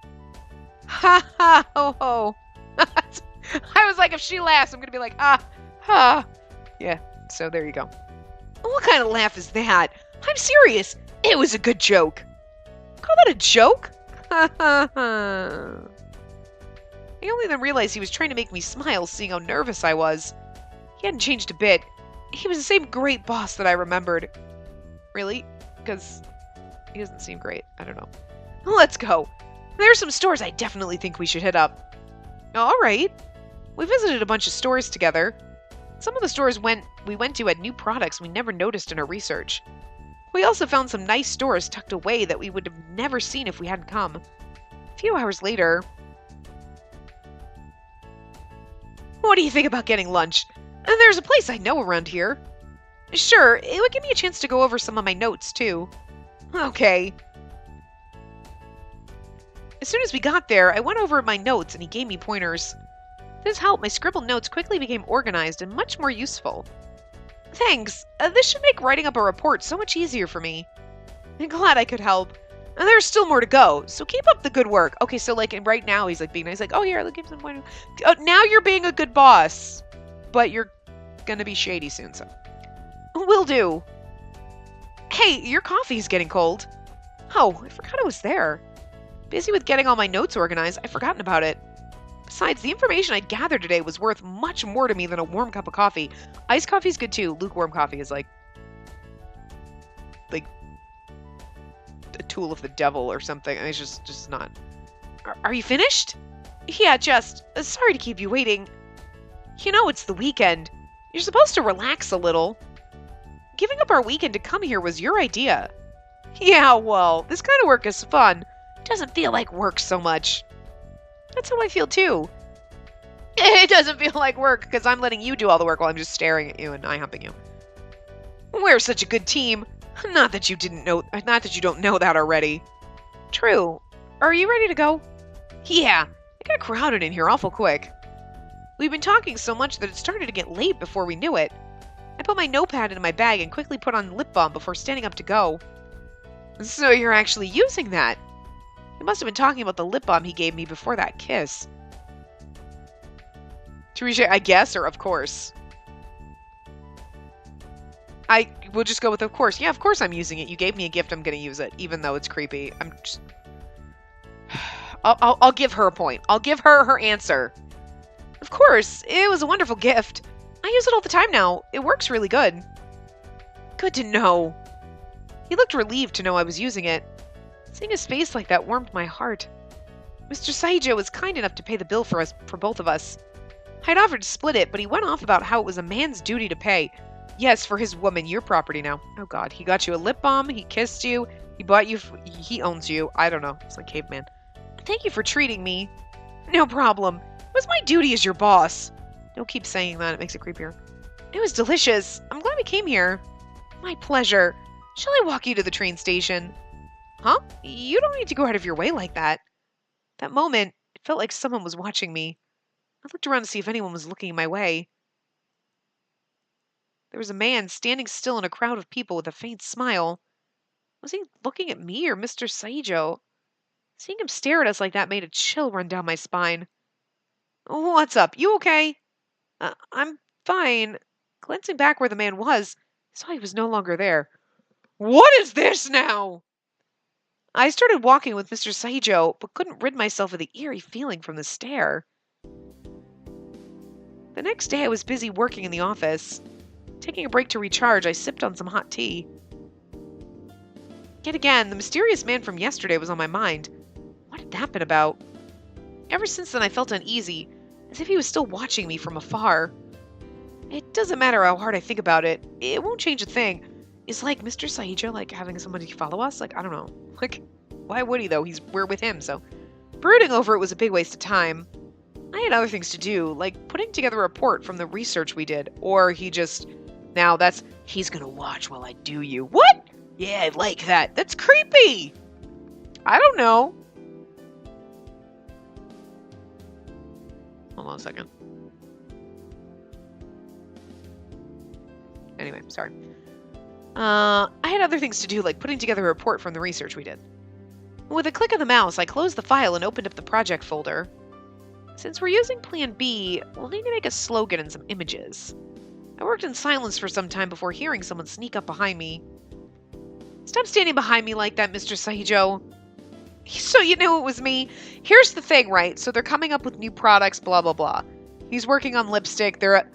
Ha ha ho ho. I was like, if she laughs, I'm going to be like, ha ha. Yeah, so there you go. What kind of laugh is that? I'm serious. It was a good joke. Call that a joke? Ha ha ha. I only then realized he was trying to make me smile, seeing how nervous I was. He hadn't changed a bit. He was the same great boss that I remembered. Really? Because he doesn't seem great. I don't know. Let's go. There are some stores I definitely think we should hit up. All right. We visited a bunch of stores together. Some of the stores we went to had new products we never noticed in our research. We also found some nice stores tucked away that we would have never seen if we hadn't come. A few hours later... What do you think about getting lunch? And there's a place I know around here. Sure, it would give me a chance to go over some of my notes, too. Okay. As soon as we got there, I went over my notes and he gave me pointers. This helped my scribbled notes quickly became organized and much more useful. Thanks. This should make writing up a report so much easier for me. I'm glad I could help. And there's still more to go, so keep up the good work. Okay, so like right now he's like being nice, like, oh here, I'll give some pointers. Now you're being a good boss, but you're gonna be shady soon, so. Will do. Hey, your coffee's getting cold. Oh, I forgot I was there. Busy with getting all my notes organized, I'd forgotten about it. Besides, the information I gathered today was worth much more to me than a warm cup of coffee. Iced coffee's good too. Lukewarm coffee is like a tool of the devil or something. It's just not. Are you finished? Yeah, just. Sorry to keep you waiting. You know, it's the weekend. You're supposed to relax a little. Giving up our weekend to come here was your idea. Yeah, well, this kind of work is fun. Doesn't feel like work so much. That's how I feel too. It doesn't feel like work because I'm letting you do all the work while I'm just staring at you and eye-humping you. We're such a good team. Not that you don't know that already. True. Are you ready to go? Yeah, it got crowded in here awful quick. We've been talking so much that it started to get late before we knew it. I put my notepad in my bag and quickly put on lip balm before standing up to go. So you're actually using that? He must have been talking about the lip balm he gave me before that kiss. Teresa, I guess, or of course? I will just go with of course. Yeah, of course I'm using it. You gave me a gift, I'm going to use it, even though it's creepy. I'm just... I'll give her a point. I'll give her her answer. Of course, it was a wonderful gift. I use it all the time now. It works really good. Good to know. He looked relieved to know I was using it. Seeing his face like that warmed my heart. Mr. Saijo was kind enough to pay the bill for both of us. I'd offered to split it, but he went off about how it was a man's duty to pay. Yes, for his woman, your property now. Oh god, he got you a lip balm, he kissed you, he bought you, he owns you. I don't know, it's like caveman. Thank you for treating me. No problem. It was my duty as your boss. Don't keep saying that, it makes it creepier. It was delicious. I'm glad we came here. My pleasure. Shall I walk you to the train station? Huh? You don't need to go out of your way like that. That moment, it felt like someone was watching me. I looked around to see if anyone was looking my way. There was a man standing still in a crowd of people with a faint smile. Was he looking at me or Mr. Saijo? Seeing him stare at us like that made a chill run down my spine. What's up? You okay? I'm fine. Glancing back where the man was, I saw he was no longer there. What is this now? I started walking with Mr. Saijo, but couldn't rid myself of the eerie feeling from the stare. The next day I was busy working in the office. Taking a break to recharge, I sipped on some hot tea. Yet again, the mysterious man from yesterday was on my mind. What had that been about? Ever since then I felt uneasy, as if he was still watching me from afar. It doesn't matter how hard I think about it. It won't change a thing. Is like Mr. Saijo like having somebody follow us? Like, I don't know. Like, why would he though? We're with him, so. Brooding over it was a big waste of time. I had other things to do, like putting together a report from the research we did, or he just... Now that's... He's gonna watch while I do you. What? Yeah, I like that. That's creepy! I don't know. Hold on a second. Anyway, sorry. I had other things to do, like putting together a report from the research we did. With a click of the mouse, I closed the file and opened up the project folder. Since we're using Plan B, we'll need to make a slogan and some images. I worked in silence for some time before hearing someone sneak up behind me. Stop standing behind me like that, Mr. Sahijo. So you knew it was me. Here's the thing, right? So they're coming up with new products, blah, blah, blah. He's working on lipstick. But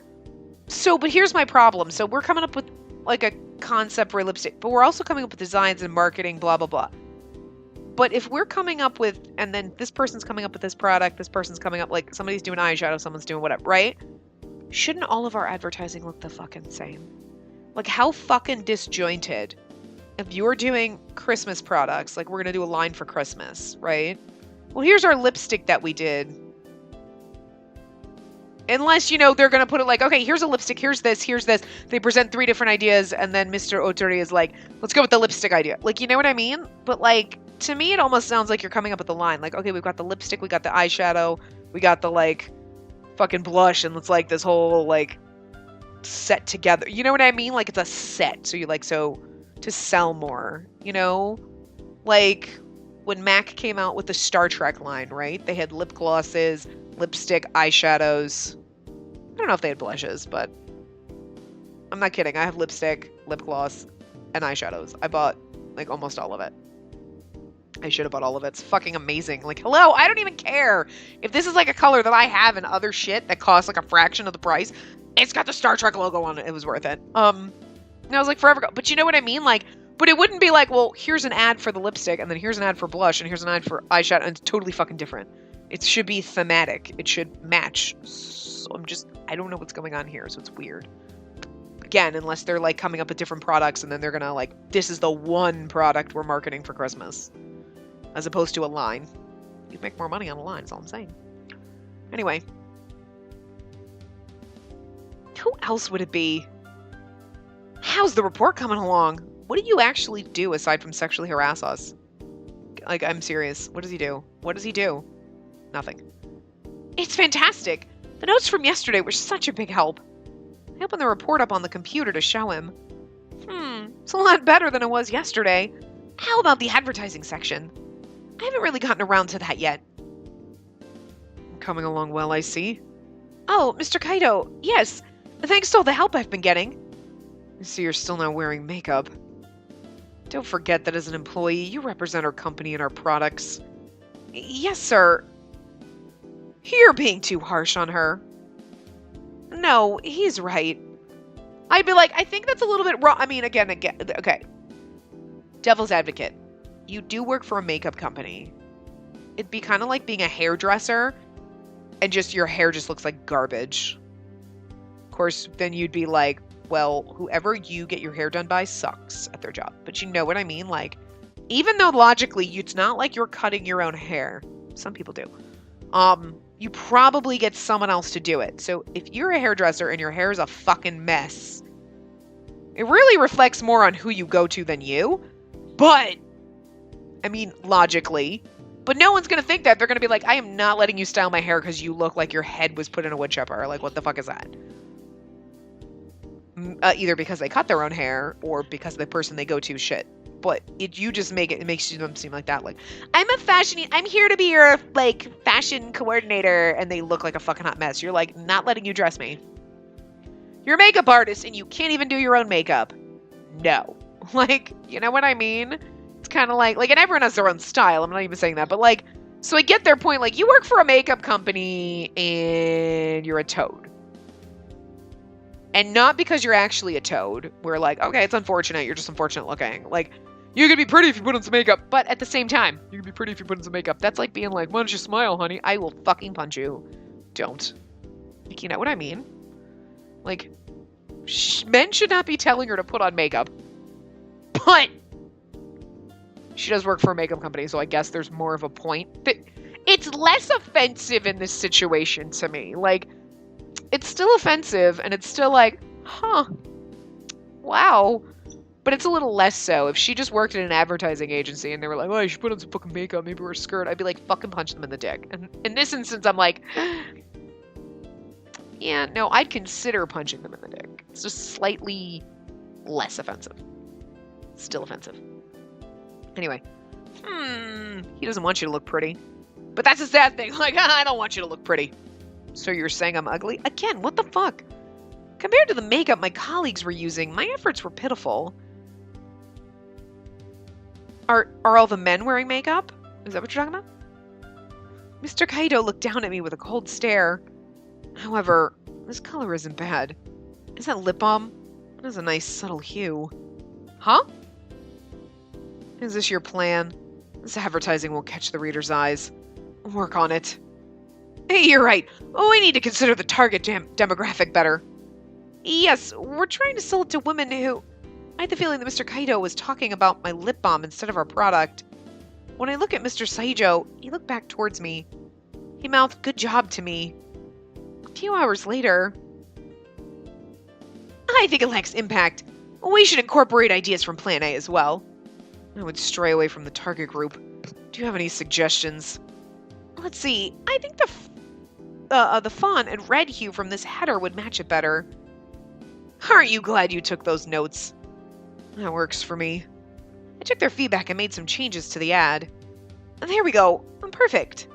here's my problem. So we're coming up with like a concept for a lipstick, but we're also coming up with designs and marketing, blah, blah, blah. But if we're coming up with, and then this person's coming up with this product, this person's coming up, like somebody's doing eyeshadow, someone's doing whatever, right? Shouldn't all of our advertising look the fucking same? Like how fucking disjointed. If you're doing Christmas products, like we're going to do a line for Christmas, right? Well, here's our lipstick that we did. Unless, they're going to put it like, okay, here's a lipstick, here's this. They present 3 different ideas, and then Mr. Otori is like, let's go with the lipstick idea. Like, you know what I mean? But, like, to me, it almost sounds like you're coming up with a line. Like, okay, we've got the lipstick, we got the eyeshadow, we got the, like, fucking blush, and it's, like, this whole, like, set together. You know what I mean? Like, it's a set. So, to sell more, Like, when MAC came out with the Star Trek line, right? They had lip glosses, lipstick, eyeshadows. I don't know if they had blushes, but I'm not kidding. I have lipstick, lip gloss, and eyeshadows. I bought, like, almost all of it. I should have bought all of it. It's fucking amazing. Like, hello, I don't even care. If this is, like, a color that I have and other shit that costs, like, a fraction of the price, it's got the Star Trek logo on it. It was worth it. And I was like, forever ago. But you know what I mean? Like, but it wouldn't be like, well, here's an ad for the lipstick, and then here's an ad for blush, and here's an ad for eyeshadow, and it's totally fucking different. It should be thematic. It should match. So I don't know what's going on here, so it's weird. Again, unless they're, like, coming up with different products, and then they're gonna, like, this is the one product we're marketing for Christmas. As opposed to a line. You'd make more money on a line, is all I'm saying. Anyway. Who else would it be? How's the report coming along? What do you actually do aside from sexually harass us? Like, I'm serious. What does he do? What does he do? Nothing. It's fantastic. The notes from yesterday were such a big help. I opened the report up on the computer to show him. It's a lot better than it was yesterday. How about the advertising section? I haven't really gotten around to that yet. Coming along well, I see. Oh, Mr. Kaito, yes. Thanks to all the help I've been getting. I see you're still not wearing makeup. Don't forget that as an employee, you represent our company and our products. Yes, sir. You're being too harsh on her. No, he's right. I'd be like, I think that's a little bit wrong. I mean, again, okay. Devil's advocate. You do work for a makeup company. It'd be kind of like being a hairdresser and just your hair just looks like garbage. Of course, then you'd be like, well, whoever you get your hair done by sucks at their job. But you know what I mean? Like, even though logically it's not like you're cutting your own hair. Some people do. You probably get someone else to do it. So if you're a hairdresser and your hair is a fucking mess, it really reflects more on who you go to than you. But, I mean, logically. But no one's going to think that. They're going to be like, I am not letting you style my hair because you look like your head was put in a wood chipper. Like, what the fuck is that? Either because they cut their own hair or because the person they go to shit. But you just it makes them seem like that. Like, I'm here to be your, like, fashion coordinator. And they look like a fucking hot mess. You're like, not letting you dress me. You're a makeup artist and you can't even do your own makeup. No. Like, you know what I mean? It's kind of like, and everyone has their own style. I'm not even saying that. But, like, so I get their point. Like, you work for a makeup company and you're a toad. And not because you're actually a toad. We're like, okay, it's unfortunate. You're just unfortunate looking. Like, you could be pretty if you put on some makeup. But at the same time, you could be pretty if you put on some makeup. That's like being like, why don't you smile, honey? I will fucking punch you. Don't. Like, you know what I mean? Like, men should not be telling her to put on makeup. But she does work for a makeup company, so I guess there's more of a point. It's less offensive in this situation to me. Like, it's still offensive, and it's still like, huh, wow. But it's a little less so. If she just worked in an advertising agency and they were like, oh, you should put on some fucking makeup, maybe wear a skirt, I'd be like, fucking punch them in the dick. And in this instance, I'm like, yeah, no, I'd consider punching them in the dick. It's just slightly less offensive. Still offensive. Anyway. He doesn't want you to look pretty. But that's a sad thing. Like, I don't want you to look pretty. So you're saying I'm ugly? Again, what the fuck? Compared to the makeup my colleagues were using, my efforts were pitiful. Are all the men wearing makeup? Is that what you're talking about? Mr. Kaido looked down at me with a cold stare. However, this color isn't bad. Is that lip balm? It has a nice subtle hue. Huh? Is this your plan? This advertising won't catch the reader's eyes. Work on it. Hey, you're right. Oh, we need to consider the target demographic better. Yes, we're trying to sell it to women who... I had the feeling that Mr. Kaido was talking about my lip balm instead of our product. When I look at Mr. Saijo, he looked back towards me. He mouthed, "Good job" to me. A few hours later... I think it lacks impact. We should incorporate ideas from Plan A as well. I would stray away from the target group. Do you have any suggestions? Let's see. I think the font and red hue from this header would match it better. Aren't you glad you took those notes? That works for me. I took their feedback and made some changes to the ad. There we go. Perfect.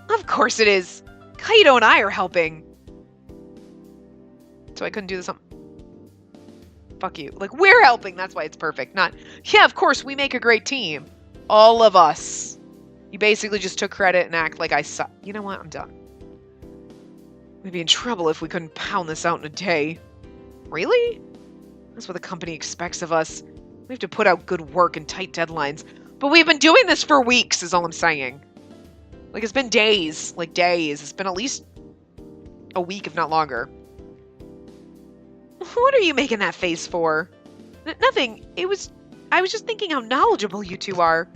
Of course it is. Kaido and I are helping. So I couldn't do this on... Fuck you. Like, we're helping. That's why it's perfect. Not, yeah, of course, we make a great team. All of us. You basically just took credit and act like I suck. You know what? I'm done. We'd be in trouble if we couldn't pound this out in a day. Really? That's what the company expects of us. We have to put out good work and tight deadlines. But we've been doing this for weeks, is all I'm saying. Like, it's been days. Like, days. It's been at least a week, if not longer. What are you making that face for? Nothing. I was just thinking how knowledgeable you two are.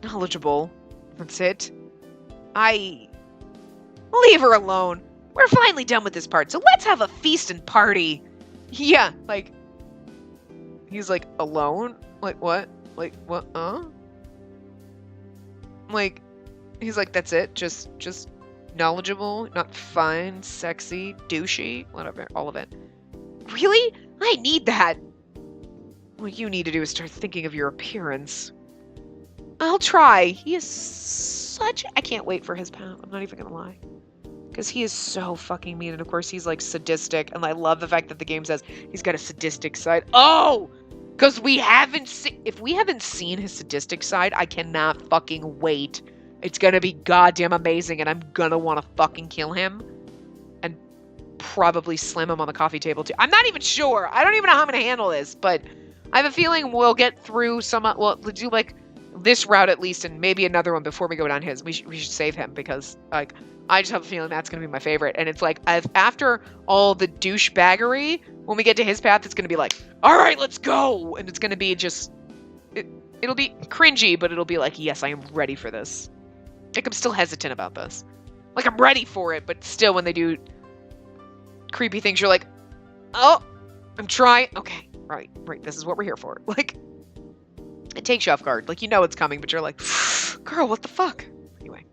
Knowledgeable. That's it. Leave her alone. We're finally done with this part, so let's have a feast and party. Yeah, like... He's like, alone? Like, what? Like, what? Like, he's like, that's it? Just knowledgeable, not fine, sexy, douchey, whatever, all of it. Really? I need that. What you need to do is start thinking of your appearance. I'll try. He is such... I can't wait for his path. I'm not even gonna lie. Because he is so fucking mean. And of course, he's like sadistic. And I love the fact that the game says he's got a sadistic side. Oh! Because we haven't seen... If we haven't seen his sadistic side, I cannot fucking wait. It's gonna be goddamn amazing. And I'm gonna want to fucking kill him. And probably slam him on the coffee table too. I'm not even sure. I don't even know how I'm gonna handle this. But I have a feeling we'll get through some... Well, let's do like this route at least. And maybe another one before we go down his. We should save him. Because like... I just have a feeling that's going to be my favorite. And it's like, after all the douchebaggery, when we get to his path, it's going to be like, all right, let's go. And it's going to be just, it'll be cringy, but it'll be like, yes, I am ready for this. Like, I'm still hesitant about this. Like, I'm ready for it, but still when they do creepy things, you're like, oh, I'm trying. Okay, right, this is what we're here for. Like, it takes you off guard. Like, you know it's coming, but you're like, girl, what the fuck? Anyway.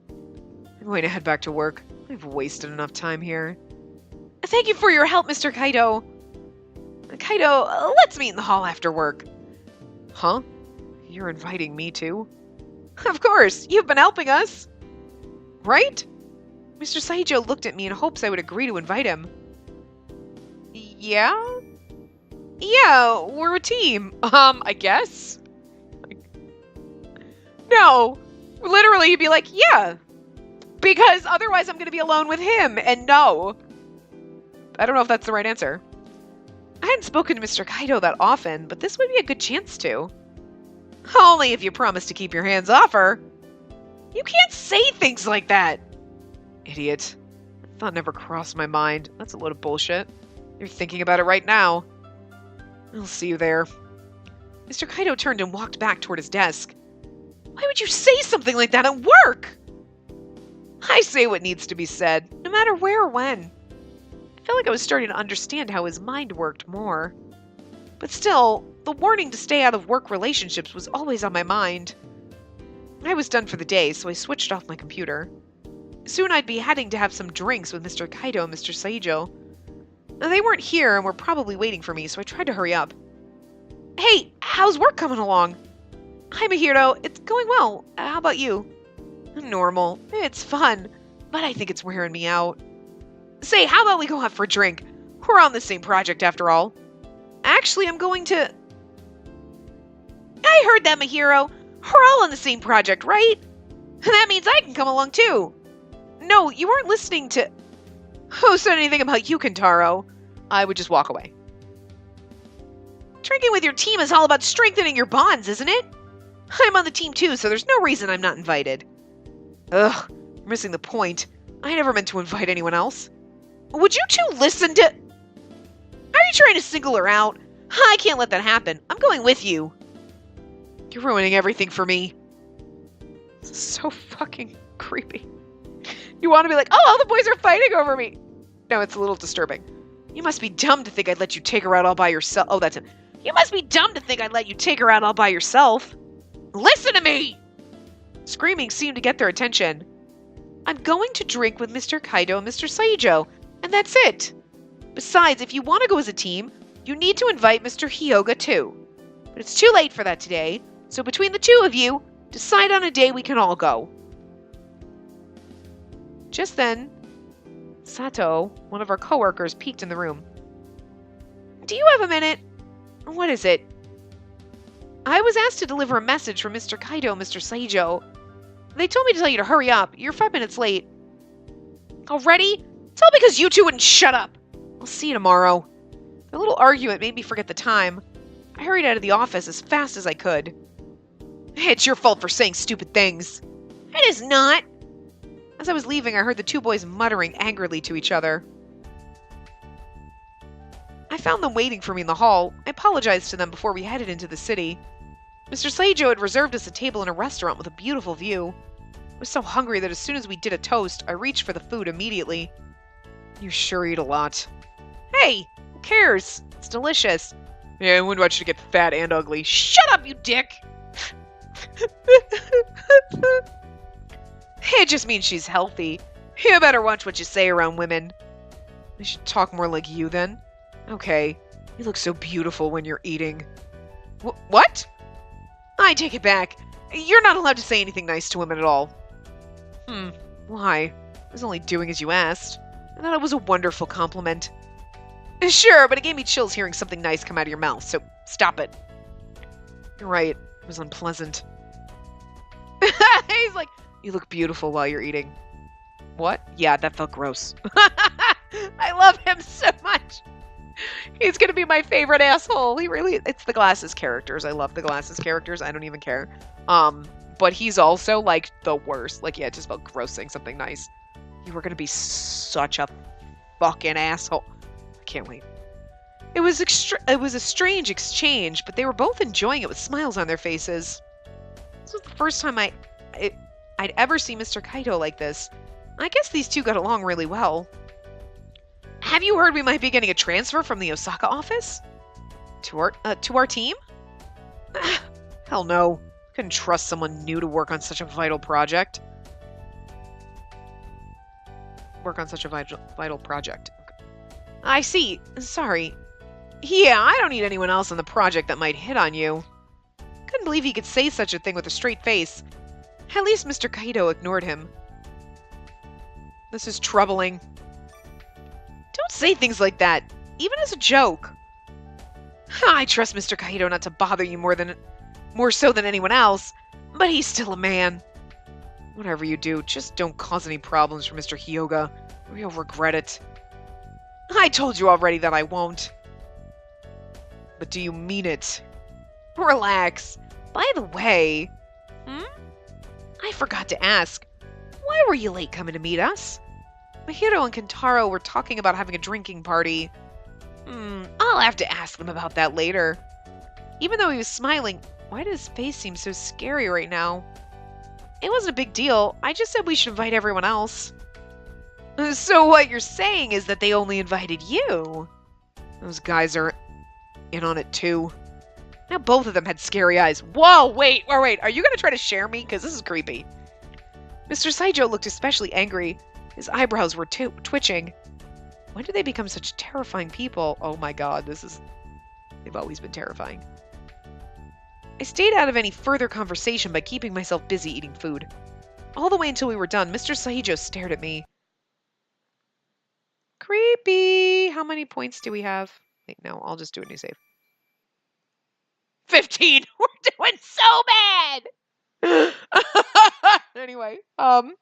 I'm going to head back to work. I've wasted enough time here. Thank you for your help, Mr. Kaido. Kaido, let's meet in the hall after work. Huh? You're inviting me too? Of course, you've been helping us. Right? Mr. Saijo looked at me in hopes I would agree to invite him. Yeah? Yeah, we're a team. I guess? No. Literally, you'd be like, yeah. Because otherwise I'm going to be alone with him, and no. I don't know if that's the right answer. I hadn't spoken to Mr. Kaido that often, but this would be a good chance to. Only if you promise to keep your hands off her. You can't say things like that. Idiot. That thought never crossed my mind. That's a load of bullshit. You're thinking about it right now. I'll see you there. Mr. Kaido turned and walked back toward his desk. Why would you say something like that at work? I say what needs to be said, no matter where or when. I felt like I was starting to understand how his mind worked more. But still, the warning to stay out of work relationships was always on my mind. I was done for the day, so I switched off my computer. Soon I'd be heading to have some drinks with Mr. Kaido and Mr. Saijo. They weren't here and were probably waiting for me, so I tried to hurry up. Hey, how's work coming along? Hi, Mahiro. It's going well. How about you? Normal. It's fun, but I think it's wearing me out. Say, how about we go out for a drink? We're on the same project after all. Actually, I'm going to... I heard that, Mahiro. We're all on the same project, right? That means I can come along too. No, you weren't listening to... Who said anything about you, Kentaro? I would just walk away. Drinking with your team is all about strengthening your bonds, isn't it? I'm on the team too, so there's no reason I'm not invited. Ugh, you're missing the point. I never meant to invite anyone else. Would you two listen to... Are you trying to single her out? I can't let that happen. I'm going with you. You're ruining everything for me. This is so fucking creepy. You want to be like, oh, all the boys are fighting over me. No, it's a little disturbing. You must be dumb to think I'd let you take her out all by yourself. Oh, that's it. You must be dumb to think I'd let you take her out all by yourself. Listen to me! Screaming seemed to get their attention. I'm going to drink with Mr. Kaido and Mr. Saijo, and that's it. Besides, if you want to go as a team, you need to invite Mr. Hyoga too. But it's too late for that today, so between the two of you, decide on a day we can all go. Just then, Sato, one of our coworkers, peeked in the room. Do you have a minute? What is it? I was asked to deliver a message from Mr. Kaido and Mr. Saijo. They told me to tell you to hurry up. You're 5 minutes late. Already? It's all because you two wouldn't shut up. I'll see you tomorrow. The little argument made me forget the time. I hurried out of the office as fast as I could. It's your fault for saying stupid things. It is not. As I was leaving, I heard the two boys muttering angrily to each other. I found them waiting for me in the hall. I apologized to them before we headed into the city. Mr. Saijo had reserved us a table in a restaurant with a beautiful view. I was so hungry that as soon as we did a toast, I reached for the food immediately. You sure eat a lot. Hey, who cares? It's delicious. Yeah, I wouldn't want you to get fat and ugly. Shut up, you dick! It just means she's healthy. You better watch what you say around women. I should talk more like you then. Okay, you look so beautiful when you're eating. What? I take it back. You're not allowed to say anything nice to women at all. Why? I was only doing as you asked. I thought it was a wonderful compliment. Sure, but it gave me chills hearing something nice come out of your mouth, so stop it. You're right, it was unpleasant. He's like, you look beautiful while you're eating. What? Yeah, that felt gross. I love him so much. He's gonna be my favorite asshole. It's the Glasses characters. I love the Glasses characters. I don't even care. But he's also like the worst. Like, yeah, it just felt gross saying something nice. You were gonna be such a fucking asshole. I can't wait. It was a strange exchange, but they were both enjoying it with smiles on their faces. This was the first time I'd ever seen Mr. Kaido like this. I guess these two got along really well. Have you heard we might be getting a transfer from the Osaka office? To our team? Hell no. Couldn't trust someone new to work on such a vital project. Vital project. Okay. I see. Sorry. Yeah, I don't need anyone else on the project that might hit on you. Couldn't believe he could say such a thing with a straight face. At least Mr. Kaido ignored him. This is troubling. Don't say things like that, even as a joke. I trust Mr. Kaido not to bother you more so than anyone else, but he's still a man. Whatever you do, just don't cause any problems for Mr. Hyoga, or he'll regret it. I told you already that I won't. But do you mean it? Relax. By the way, I forgot to ask, why were you late coming to meet us? Mahiro and Kentaro were talking about having a drinking party. I'll have to ask them about that later. Even though he was smiling, why did his face seem so scary right now? It wasn't a big deal. I just said we should invite everyone else. So what you're saying is that they only invited you? Those guys are in on it too. Now both of them had scary eyes. Whoa, wait. Are you going to try to share me? Because this is creepy. Mr. Saijo looked especially angry. His eyebrows were twitching. When did they become such terrifying people? Oh my god, they've always been terrifying. I stayed out of any further conversation by keeping myself busy eating food. All the way until we were done, Mr. Saijo stared at me. Creepy! How many points do we have? Wait, no, I'll just do a new save. 15! We're doing so bad! Anyway, I'm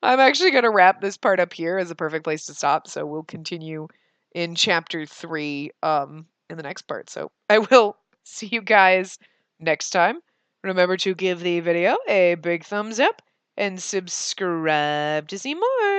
actually going to wrap this part up here as a perfect place to stop, so we'll continue in chapter 3 in the next part. So I will see you guys next time. Remember to give the video a big thumbs up and subscribe to see more.